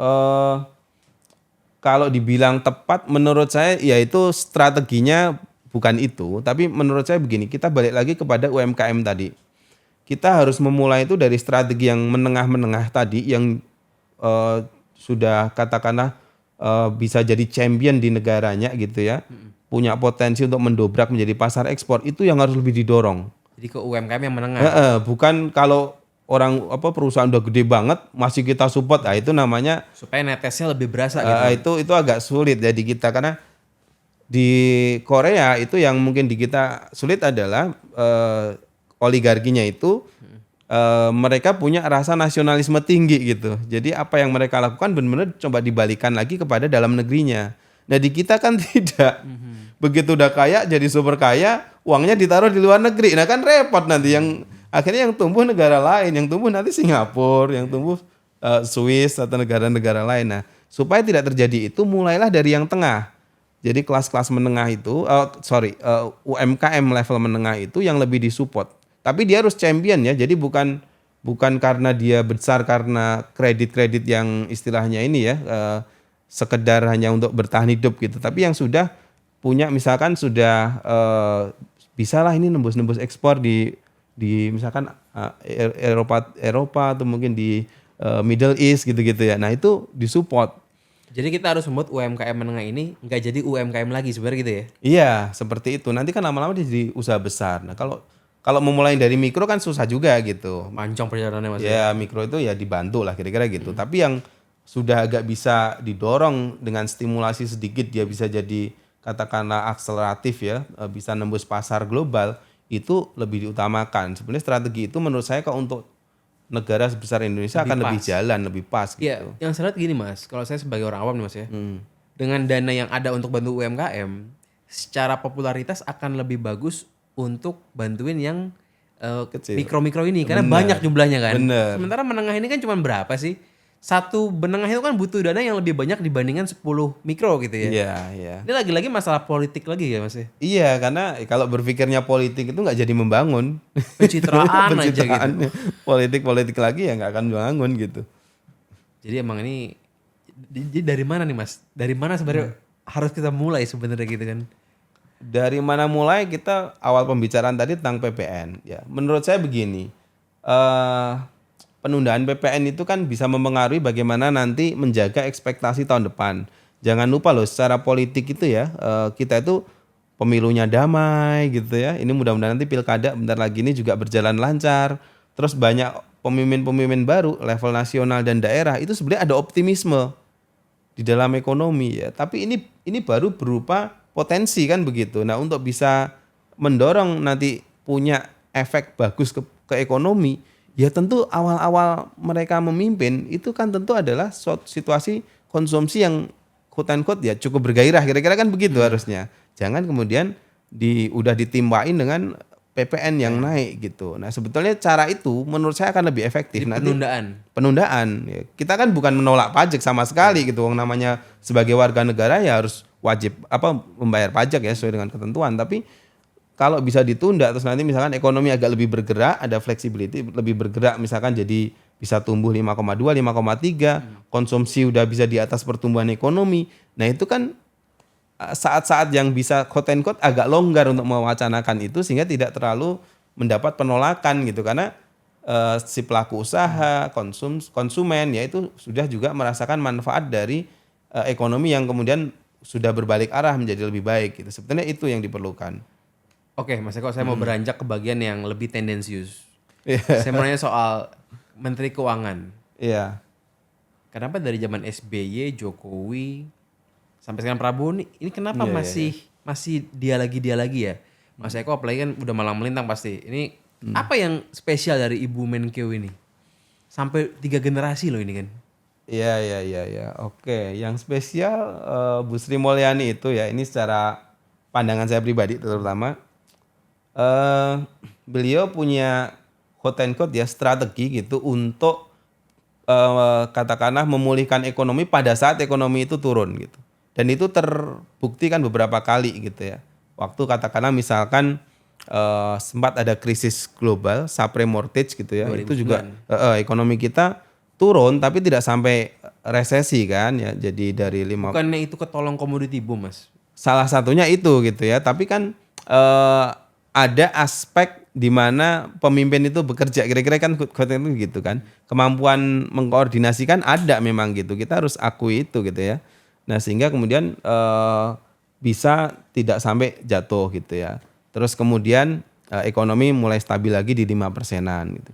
kalau dibilang tepat menurut saya ya itu strateginya bukan itu, tapi menurut saya begini, kita balik lagi kepada UMKM tadi. Kita harus memulai itu dari strategi yang menengah-menengah tadi yang sudah katakanlah bisa jadi champion di negaranya gitu ya, punya potensi untuk mendobrak menjadi pasar ekspor, itu yang harus lebih didorong. Jadi ke UMKM yang menengah. Bukan kalau perusahaan udah gede banget masih kita support, itu namanya supaya netesnya lebih berasa gitu. Itu agak sulit jadi kita, karena di Korea itu yang mungkin di kita sulit adalah oligarkinya itu mereka punya rasa nasionalisme tinggi gitu. Jadi apa yang mereka lakukan benar-benar coba dibalikan lagi kepada dalam negerinya. Nah di kita kan tidak. Begitu udah kaya jadi super kaya, uangnya ditaruh di luar negeri. Nah kan repot nanti, yang akhirnya yang tumbuh negara lain, yang tumbuh nanti Singapura, yang tumbuh Swiss atau negara-negara lain. Nah supaya tidak terjadi itu, mulailah dari yang tengah. Jadi kelas-kelas menengah itu, UMKM level menengah itu yang lebih disupport. Tapi dia harus champion ya, jadi bukan karena dia besar karena kredit-kredit yang istilahnya ini ya, sekedar hanya untuk bertahan hidup gitu. Tapi yang sudah punya, misalkan sudah bisalah ini nembus ekspor di misalkan Eropa atau mungkin di Middle East gitu-gitu ya. Nah itu disupport. Jadi kita harus membuat UMKM menengah ini nggak jadi UMKM lagi sebenarnya gitu ya? Iya seperti itu. Nanti kan lama-lama dia jadi usaha besar. Nah kalau kalau memulai dari mikro kan susah juga gitu. Panjang perjalanannya Mas. Ya mikro itu ya dibantu lah kira-kira gitu. Tapi yang sudah agak bisa didorong dengan stimulasi sedikit dia bisa jadi katakanlah akseleratif ya, bisa nembus pasar global itu lebih diutamakan. Sebenarnya strategi itu menurut saya kalau untuk negara sebesar Indonesia Lebih akan lebih pas. jalan, lebih pas gitu. Iya, yang saya lihat gini Mas, kalau saya sebagai orang awam nih Mas ya, dengan dana yang ada untuk bantu UMKM, secara popularitas akan lebih bagus untuk bantuin yang Kecil. mikro-mikro ini, karena Bener. banyak jumlahnya kan. Bener. Sementara menengah ini kan cuma berapa sih? Satu menengah itu kan butuh dana yang lebih banyak dibandingkan 10 mikro gitu ya. Iya, iya. Ini lagi-lagi masalah politik lagi ya Mas ya. Iya, karena kalau berpikirnya politik itu nggak jadi membangun. Pencitraan aja gitu. Pencitraan. Politik lagi ya nggak akan membangun gitu. Jadi emang ini jadi dari mana nih Mas? Dari mana sebenarnya harus kita mulai sebenarnya gitu kan? Dari mana mulai kita awal pembicaraan tadi tentang PPN. Ya, menurut saya begini, eh penundaan PPN itu kan bisa mempengaruhi bagaimana nanti menjaga ekspektasi tahun depan. Jangan lupa loh, secara politik itu ya kita itu pemilunya damai gitu ya. Ini mudah-mudahan nanti pilkada bentar lagi ini juga berjalan lancar. Terus banyak pemimpin-pemimpin baru level nasional dan daerah itu sebenarnya ada optimisme di dalam ekonomi ya. Tapi ini baru berupa potensi kan begitu. Nah, untuk bisa mendorong nanti punya efek bagus ke ekonomi, ya tentu awal-awal mereka memimpin itu kan tentu adalah suatu situasi konsumsi yang quote unquote ya cukup bergairah kira-kira kan begitu harusnya. Jangan kemudian udah ditimbain dengan PPN yang naik gitu. Nah, sebetulnya cara itu menurut saya akan lebih efektif. Jadi Nanti penundaan. ya. Kita kan bukan menolak pajak sama sekali gitu. Wong namanya sebagai warga negara ya harus wajib membayar pajak ya sesuai dengan ketentuan. Tapi kalau bisa ditunda terus nanti misalkan ekonomi agak lebih bergerak, ada flexibility lebih bergerak misalkan jadi bisa tumbuh 5,2, 5,3, konsumsi udah bisa di atas pertumbuhan ekonomi. Nah, itu kan saat-saat yang bisa quote unquote agak longgar untuk mewacanakan itu sehingga tidak terlalu mendapat penolakan gitu karena si pelaku usaha, konsumen ya itu sudah juga merasakan manfaat dari ekonomi yang kemudian sudah berbalik arah menjadi lebih baik gitu. Sebetulnya itu yang diperlukan. Oke, Mas Eko, saya mau beranjak ke bagian yang lebih tendensius. Iya. Saya mau nanya soal Menteri Keuangan. Iya. Kenapa dari zaman SBY, Jokowi, sampai sekarang Prabowo ini kenapa Iya, masih dia lagi ya? Mas Eko apalagi kan udah malang melintang pasti. Ini apa yang spesial dari Ibu Menkeu ini? Sampai 3 generasi loh ini kan. Iya. Oke, yang spesial Bu Sri Mulyani itu ya ini secara pandangan saya pribadi terutama beliau punya quote unquote ya strategi gitu untuk katakanlah memulihkan ekonomi pada saat ekonomi itu turun gitu. Dan itu terbukti kan beberapa kali gitu ya. Waktu katakanlah misalkan sempat ada krisis global, subprime mortgage gitu ya. 2009. Itu juga ekonomi kita turun tapi tidak sampai resesi kan ya. Jadi dari Bukannya itu ketolong komoditi boom, Mas? salah satunya itu gitu ya. Tapi kan ada aspek di mana pemimpin itu bekerja kira-kira kan gitu kan. Kemampuan mengkoordinasikan ada memang gitu. Kita harus akui itu gitu ya. Nah, sehingga kemudian bisa tidak sampai jatuh gitu ya. Terus kemudian ekonomi mulai stabil lagi di 5%-an gitu.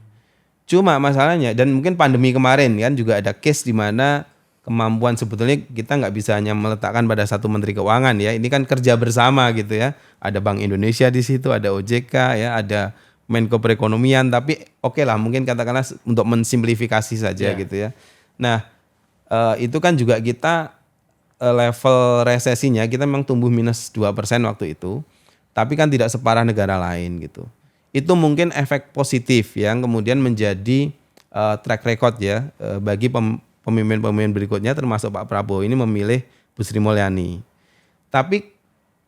Cuma masalahnya dan mungkin pandemi kemarin kan juga ada case di mana kemampuan sebetulnya kita nggak bisa hanya meletakkan pada satu menteri keuangan ya. Ini kan kerja bersama gitu ya. Ada Bank Indonesia di situ, ada OJK ya, ada Menko Perekonomian. Tapi oke lah mungkin katakanlah untuk mensimplifikasi saja gitu ya. Nah itu kan juga kita level resesinya kita memang tumbuh minus 2% waktu itu. Tapi kan tidak separah negara lain gitu. Itu mungkin efek positif yang kemudian menjadi track record ya bagi pemimpin-pemimpin berikutnya termasuk Pak Prabowo ini memilih Bu Sri Mulyani. Tapi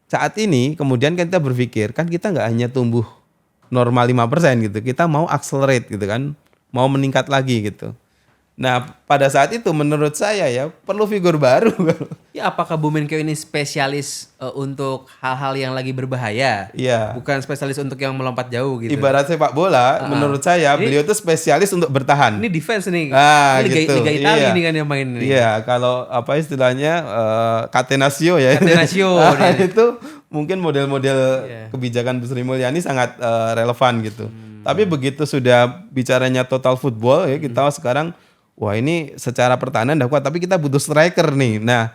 saat ini kemudian kita berpikir kan kita nggak hanya tumbuh normal 5% gitu, kita mau accelerate gitu kan, mau meningkat lagi gitu. Nah, pada saat itu menurut saya ya perlu figur baru. Ya apakah Bu Menkeu ini spesialis untuk hal-hal yang lagi berbahaya? Iya. Bukan spesialis untuk yang melompat jauh gitu. Ibarat sepak bola, menurut saya Ini- beliau tuh spesialis untuk bertahan. Ini defense nih. Ah, Ini gitu. Liga Italia Iya. nih kan yang main nih. Iya, kalau apa istilahnya catenaccio ya. Catenaccio, dia. Itu mungkin model-model Iya. kebijakan Bu Sri Mulyani sangat relevan gitu. Tapi begitu sudah bicaranya total football ya, kita sekarang wah ini secara pertahanan udah kuat, tapi kita butuh striker nih. Nah,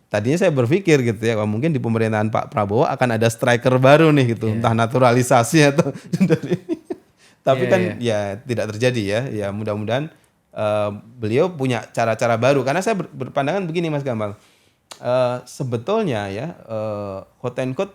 tadinya saya berpikir gitu ya, wah mungkin di pemerintahan Pak Prabowo akan ada striker baru nih gitu, entah naturalisasi atau dari. Tapi Iya, kan iya. ya tidak terjadi ya. Ya mudah-mudahan beliau punya cara-cara baru. Karena saya berpandangan begini Mas Gamal. Sebetulnya ya quote and quote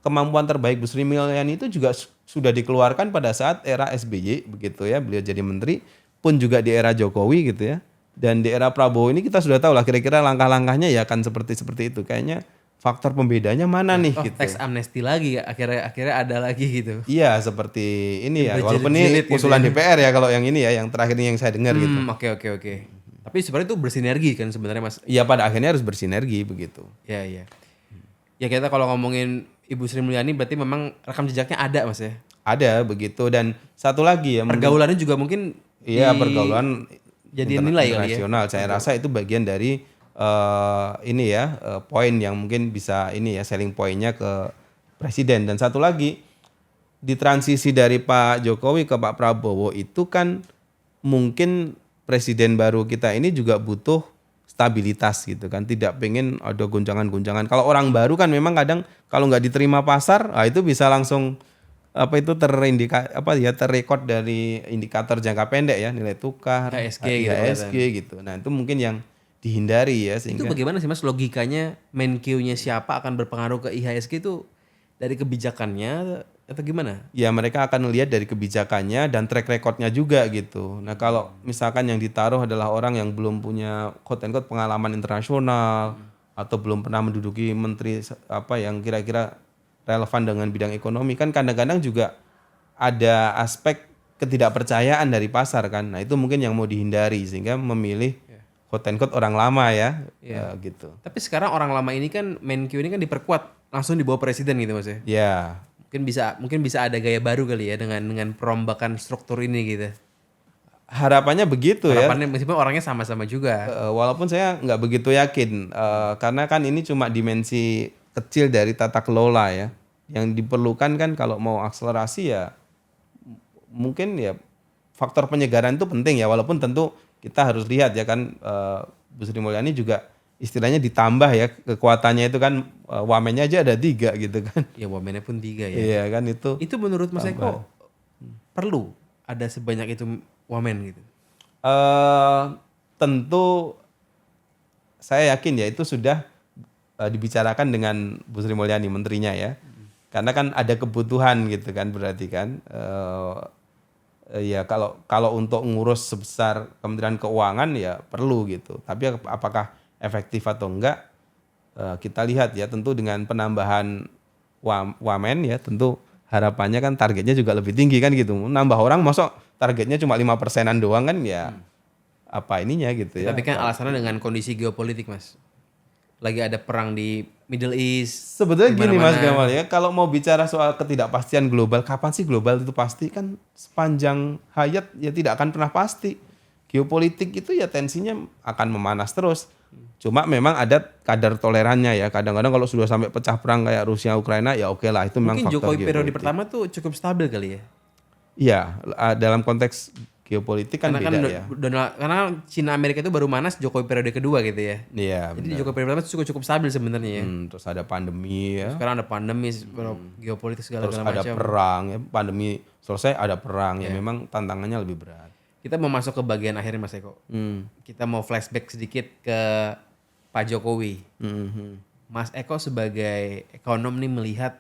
kemampuan terbaik Bu Sri Mulyani itu juga sudah dikeluarkan pada saat era SBY begitu ya. Beliau jadi menteri pun juga di era Jokowi gitu ya. Dan di era Prabowo ini kita sudah tahu lah kira-kira langkah-langkahnya ya akan seperti itu. Kayaknya faktor pembedanya mana nih Oh, gitu. tax amnesty lagi ya. Akhirnya ada lagi gitu. Iya seperti ini ya. Walaupun ini Berjilid-jilid gitu usulan ya. DPR ya kalau yang ini ya, yang terakhir ini yang saya dengar gitu. Oke. Tapi sebenarnya itu bersinergi kan sebenarnya Mas. Iya pada akhirnya harus bersinergi begitu. Iya. Ya kita kalau ngomongin Ibu Sri Mulyani berarti memang rekam jejaknya ada Mas ya. Ada begitu dan satu lagi ya. Pergaulannya juga mungkin Iya pergaulan jadi nilai kali ya. internasional. Saya rasa itu bagian dari ini ya poin yang mungkin bisa ini ya selling pointnya ke presiden. Dan satu lagi di transisi dari Pak Jokowi ke Pak Prabowo itu kan mungkin presiden baru kita ini juga butuh stabilitas gitu kan, tidak pengen ada goncangan-goncangan. Kalau orang baru kan memang kadang kalau nggak diterima pasar, itu bisa langsung apa itu terrekod dari indikator jangka pendek ya, nilai tukar, IHSG gitu IHSG gitu. Nah itu mungkin yang dihindari ya Itu sehingga bagaimana sih Mas logikanya Menkeu-nya siapa akan berpengaruh ke IHSG itu dari kebijakannya atau gimana? ya mereka akan lihat dari kebijakannya dan track recordnya juga gitu. Nah kalau misalkan yang ditaruh adalah orang yang belum punya quote and quote pengalaman internasional atau belum pernah menduduki menteri apa yang kira-kira relevan dengan bidang ekonomi kan kadang-kadang juga ada aspek ketidakpercayaan dari pasar kan. Nah itu mungkin yang mau dihindari sehingga memilih quote and quote orang lama ya gitu. Tapi sekarang orang lama ini kan Menkeu ini kan diperkuat langsung di bawah presiden gitu Mas ya. Ya Mungkin bisa ada gaya baru kali ya dengan perombakan struktur ini gitu. harapannya begitu ya. Harapannya meskipun orangnya sama-sama juga. Walaupun saya nggak begitu yakin karena kan ini cuma dimensi kecil dari tata kelola ya. Yang diperlukan kan kalau mau akselerasi ya mungkin ya faktor penyegaran itu penting ya. Walaupun tentu kita harus lihat ya kan Bu Sri Mulyani juga istilahnya ditambah ya kekuatannya itu kan wamennya aja ada 3 gitu kan. Ya wamennya pun 3 ya. Iya kan itu. Itu menurut Mas Eko perlu ada sebanyak itu wamen gitu. Tentu saya yakin ya itu sudah dibicarakan dengan Bu Sri Mulyani menterinya ya. Karena kan ada kebutuhan gitu kan berarti kan ya kalau untuk ngurus sebesar Kementerian Keuangan ya perlu gitu. Tapi apakah efektif atau enggak kita lihat ya tentu dengan penambahan wamen ya tentu harapannya kan targetnya juga lebih tinggi kan gitu. Nambah orang masuk targetnya cuma 5%-an doang kan ya apa ininya gitu ya. Tapi kan alasannya dengan kondisi geopolitik Mas. Lagi ada perang di Middle East. Sebetulnya gini Mas Dimana-mana. Gamal ya, kalau mau bicara soal ketidakpastian global, kapan sih global itu pasti kan sepanjang hayat ya tidak akan pernah pasti. Geopolitik itu ya tensinya akan memanas terus. Cuma memang ada kadar tolerannya ya. Kadang-kadang kalau sudah sampai pecah perang kayak Rusia Ukraina ya oke lah itu memang Mungkin faktor Jokowi periode geopolitik. pertama tuh cukup stabil kali ya. Iya, dalam konteks geopolitik kan Karena beda kan ya. karena Cina Amerika itu baru manas Jokowi periode kedua gitu ya. Iya, Jadi benar. Jokowi periode pertama cukup stabil sebenarnya ya. Terus ada pandemi ya. Sekarang ada pandemi, geopolitik segala Terus macam. ada perang ya. Pandemi selesai ada perang ya. Memang tantangannya lebih berat. Kita mau masuk ke bagian akhirnya Mas Eko. Kita mau flashback sedikit ke Pak Jokowi. Mas Eko sebagai ekonom nih melihat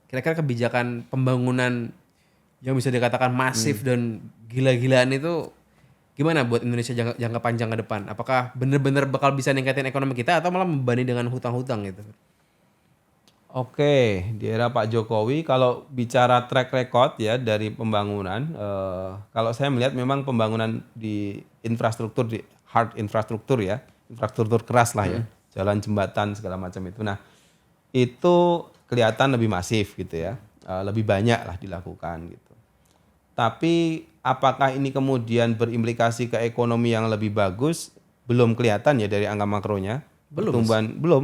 kira-kira kebijakan pembangunan yang bisa dikatakan masif dan gila-gilaan itu gimana buat Indonesia jangka panjang ke depan? Apakah benar-benar bakal bisa ningkatin ekonomi kita atau malah membebani dengan hutang-hutang gitu? Oke, di era Pak Jokowi kalau bicara track record ya dari pembangunan, kalau saya melihat memang pembangunan di infrastruktur, di hard infrastruktur ya, infrastruktur keras lah ya, jalan, jembatan segala macam itu. Nah, itu kelihatan lebih masif gitu ya, lebih banyak lah dilakukan gitu. Tapi apakah ini kemudian berimplikasi ke ekonomi yang lebih bagus? Belum kelihatan ya dari angka makronya. Belum, Mas. Pertumbuhan belum.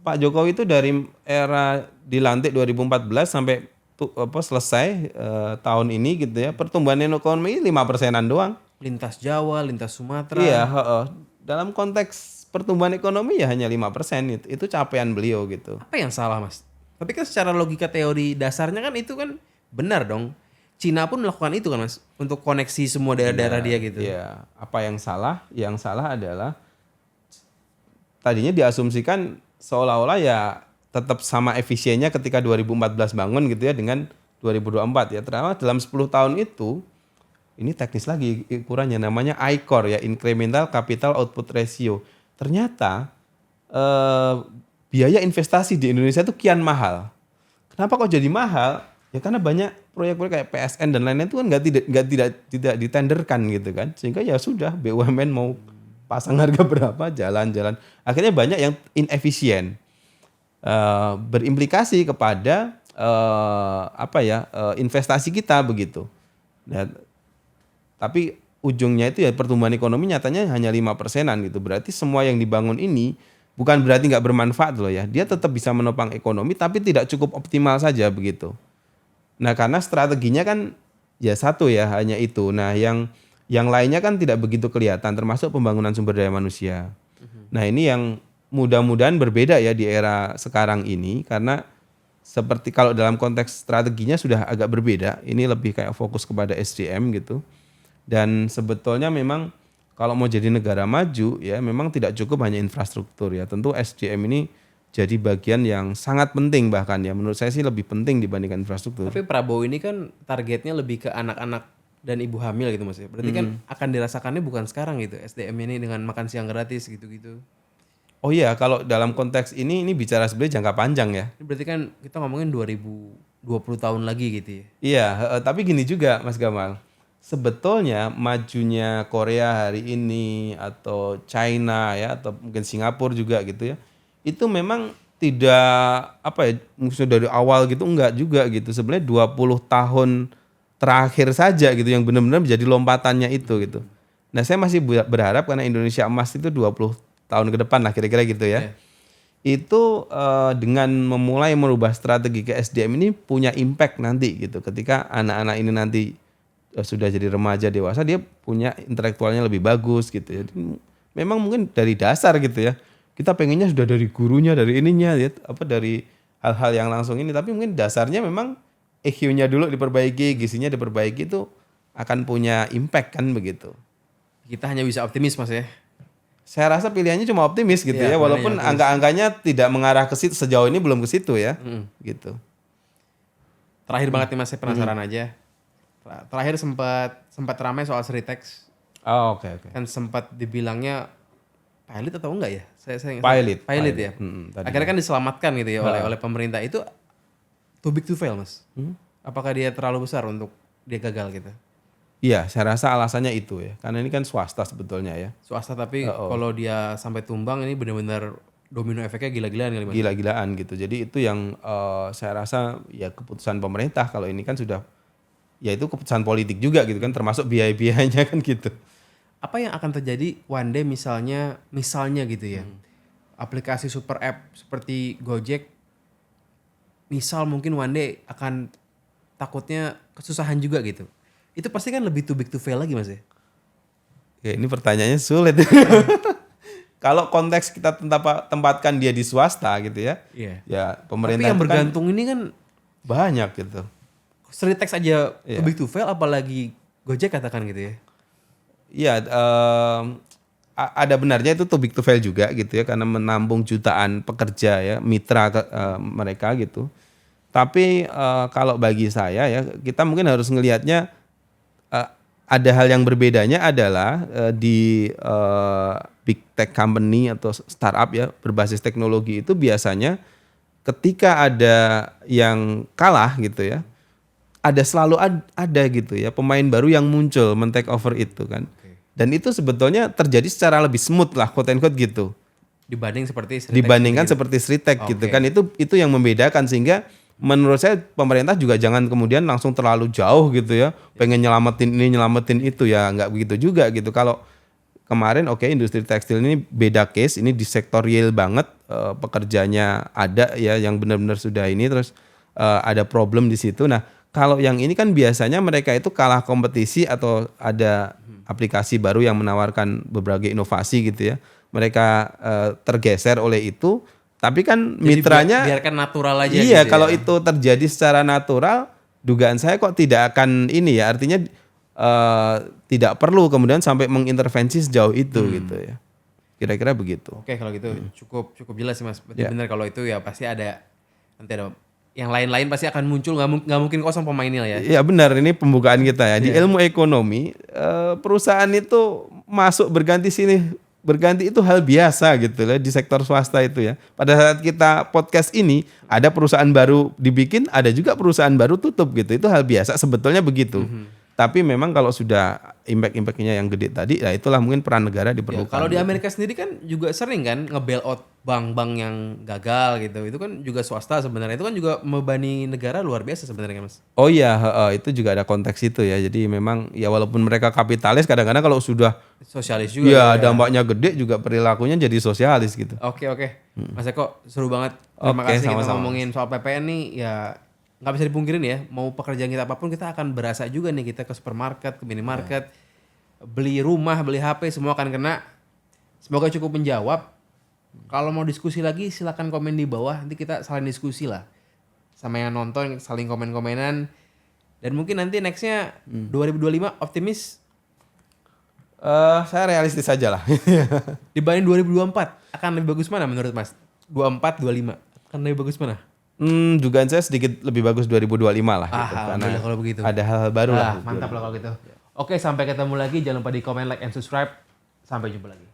Pak Jokowi itu dari era dilantik 2014 sampai selesai tahun ini gitu ya, pertumbuhan ekonomi 5%-an doang. Lintas Jawa, lintas Sumatera. Iya, heeh. Dalam konteks pertumbuhan ekonomi ya hanya 5%, itu capaian beliau gitu. Apa yang salah, Mas? Tapi kan secara logika teori dasarnya kan itu kan benar dong. Cina pun melakukan itu kan, Mas, untuk koneksi semua daerah-daerah dia gitu. Iya, apa yang salah? Yang salah adalah tadinya diasumsikan seolah-olah ya tetap sama efisiennya ketika 2014 bangun gitu ya dengan 2024 ya. Ternyata dalam 10 tahun itu ini teknis lagi ukurannya namanya ICOR ya, Incremental Capital Output Ratio. Ternyata biaya investasi di Indonesia itu kian mahal. Kenapa kok jadi mahal? Ya karena banyak proyek-proyek kayak PSN dan lain-lain itu kan tidak ditenderkan gitu kan. Sehingga ya sudah BUMN mau pasang harga berapa jalan-jalan. Akhirnya banyak yang inefisien. Berimplikasi kepada investasi kita begitu. Nah, tapi ujungnya itu ya pertumbuhan ekonomi nyatanya hanya 5%-an gitu. Berarti semua yang dibangun ini bukan berarti nggak bermanfaat loh ya. Dia tetap bisa menopang ekonomi tapi tidak cukup optimal saja begitu. Nah, karena strateginya kan ya satu ya hanya itu. Nah, yang lainnya kan tidak begitu kelihatan termasuk pembangunan sumber daya manusia. Nah, ini yang mudah-mudahan berbeda ya di era sekarang ini karena seperti kalau dalam konteks strateginya sudah agak berbeda. Ini lebih kayak fokus kepada SDM gitu. Dan sebetulnya memang kalau mau jadi negara maju ya memang tidak cukup hanya infrastruktur ya. Tentu SDM ini jadi bagian yang sangat penting bahkan ya. Menurut saya sih lebih penting dibandingkan infrastruktur. Tapi Prabowo ini kan targetnya lebih ke anak-anak dan ibu hamil gitu, Mas. Berarti kan akan dirasakannya bukan sekarang gitu. SDM ini dengan makan siang gratis gitu-gitu. Oh iya, kalau dalam konteks ini bicara sebenarnya jangka panjang ya. Ini berarti kan kita ngomongin 2020 tahun lagi gitu ya. Iya, tapi gini juga Mas Gamal. Sebetulnya majunya Korea hari ini atau China ya atau mungkin Singapura juga gitu ya. Itu memang tidak maksudnya dari awal gitu enggak juga gitu. Sebenarnya 20 tahun terakhir saja gitu yang benar-benar menjadi lompatannya itu gitu. Nah, saya masih berharap karena Indonesia Emas itu 20 tahun ke depan lah kira-kira gitu ya. Itu dengan memulai merubah strategi ke SDM ini punya impact nanti gitu. Ketika anak-anak ini nanti sudah jadi remaja dewasa dia punya intelektualnya lebih bagus gitu. Jadi memang mungkin dari dasar gitu ya. Kita pengennya sudah dari gurunya, dari ininya ya, dari hal-hal yang langsung ini tapi mungkin dasarnya memang EQ-nya dulu diperbaiki, gizinya diperbaiki itu akan punya impact kan begitu. Kita hanya bisa optimis, Mas ya. Saya rasa pilihannya cuma optimis gitu ya, walaupun angka-angkanya tidak mengarah ke situ sejauh ini belum ke situ ya, gitu. Terakhir banget nih Mas, saya penasaran aja. Terakhir sempat ramai soal Sritex. Oh, oke. Kan sempat dibilangnya pilot atau enggak ya? Pilot ya. tadi. Akhirnya kan diselamatkan gitu ya oleh pemerintah. Itu too big to fail, Mas. Apakah dia terlalu besar untuk dia gagal gitu? Iya, saya rasa alasannya itu ya. Karena ini kan swasta sebetulnya ya. Swasta tapi kalau dia sampai tumbang ini benar-benar domino efeknya gila-gilaan kali Mas. Gila-gilaan gitu. Jadi itu yang saya rasa ya keputusan pemerintah kalau ini kan sudah ya itu keputusan politik juga gitu kan termasuk biaya-biayanya kan gitu. Apa yang akan terjadi one day misalnya gitu ya. Aplikasi super app seperti Gojek misal mungkin one day akan takutnya kesusahan juga gitu. Itu pasti kan lebih too big to fail lagi Mas ya? Ya ini pertanyaannya sulit. Kalau konteks kita tempatkan dia di swasta gitu ya. Iya. Ya pemerintah tapi yang bergantung ini kan banyak gitu. Sritex aja too big to fail apalagi Gojek katakan gitu ya. Iya, ada benarnya itu too big to fail juga gitu ya karena menampung jutaan pekerja ya, mitra mereka gitu. Tapi kalau bagi saya ya kita mungkin harus ngelihatnya ada hal yang berbedanya adalah di big tech company atau startup ya berbasis teknologi itu biasanya ketika ada yang kalah gitu ya, ada selalu ada gitu ya pemain baru yang muncul men-take over itu kan. Dan itu sebetulnya terjadi secara lebih smooth lah quote and quote gitu. Dibandingkan seperti Street Tag gitu kan, itu yang membedakan. Sehingga menurut saya pemerintah juga jangan kemudian langsung terlalu jauh gitu ya, pengen nyelamatin ini nyelamatin itu, ya nggak begitu juga gitu. Kalau kemarin industri tekstil ini beda case, ini di sektor real banget, pekerjanya ada ya yang benar-benar sudah ini, terus ada problem di situ. Nah kalau yang ini kan biasanya mereka itu kalah kompetisi atau ada aplikasi baru yang menawarkan berbagai inovasi gitu ya, mereka tergeser oleh itu. Tapi kan jadi mitranya biarkan natural aja. Iya gitu kalau ya. itu terjadi secara natural, dugaan saya kok tidak akan ini ya, artinya tidak perlu kemudian sampai mengintervensi sejauh itu gitu ya. Kira-kira begitu. Oke, kalau gitu cukup jelas sih Mas. Berarti benar kalau itu ya pasti ada, nanti ada yang lain-lain pasti akan muncul, nggak mungkin kosong pemainnya ya. Iya benar, ini pembukaan kita ya. Di ilmu ekonomi, perusahaan itu masuk berganti itu hal biasa gitu lah di sektor swasta itu ya. Pada saat kita podcast ini ada perusahaan baru dibikin, ada juga perusahaan baru tutup gitu. Itu hal biasa sebetulnya begitu. Tapi memang kalau sudah impact-impactnya yang gede tadi, ya itulah mungkin peran negara diperlukan. Kalau di Amerika sendiri kan juga sering kan nge-bail out bank-bank yang gagal gitu. Itu kan juga swasta sebenarnya. Itu kan juga membebani negara luar biasa sebenarnya Mas. Oh iya, itu juga ada konteks itu ya. Jadi memang ya walaupun mereka kapitalis, kadang-kadang kalau sudah sosialis juga. Ya dampaknya gede juga perilakunya jadi sosialis gitu. Oke. Mas Eko seru banget. Terima kasih kita ngomongin soal PPN nih ya. Nggak bisa dipungkirin ya, mau pekerjaan kita apapun kita akan berasa juga nih, kita ke supermarket, ke minimarket, beli rumah, beli HP, semua akan kena. Semoga cukup menjawab. Kalau mau diskusi lagi silakan komen di bawah, nanti kita saling diskusi lah. Sama yang nonton, saling komen-komenan. Dan mungkin nanti nextnya 2025 optimis? Saya realistis aja lah. Dibanding 2024, akan lebih bagus mana menurut Mas? 24, 25, akan lebih bagus mana? Dugaan saya sedikit lebih bagus 2025 lah gitu, karena kalau begitu. ada hal-hal baru lah. Mantap lah kalau gitu. Oke, sampai ketemu lagi. Jangan lupa di komen, like, and subscribe. Sampai jumpa lagi.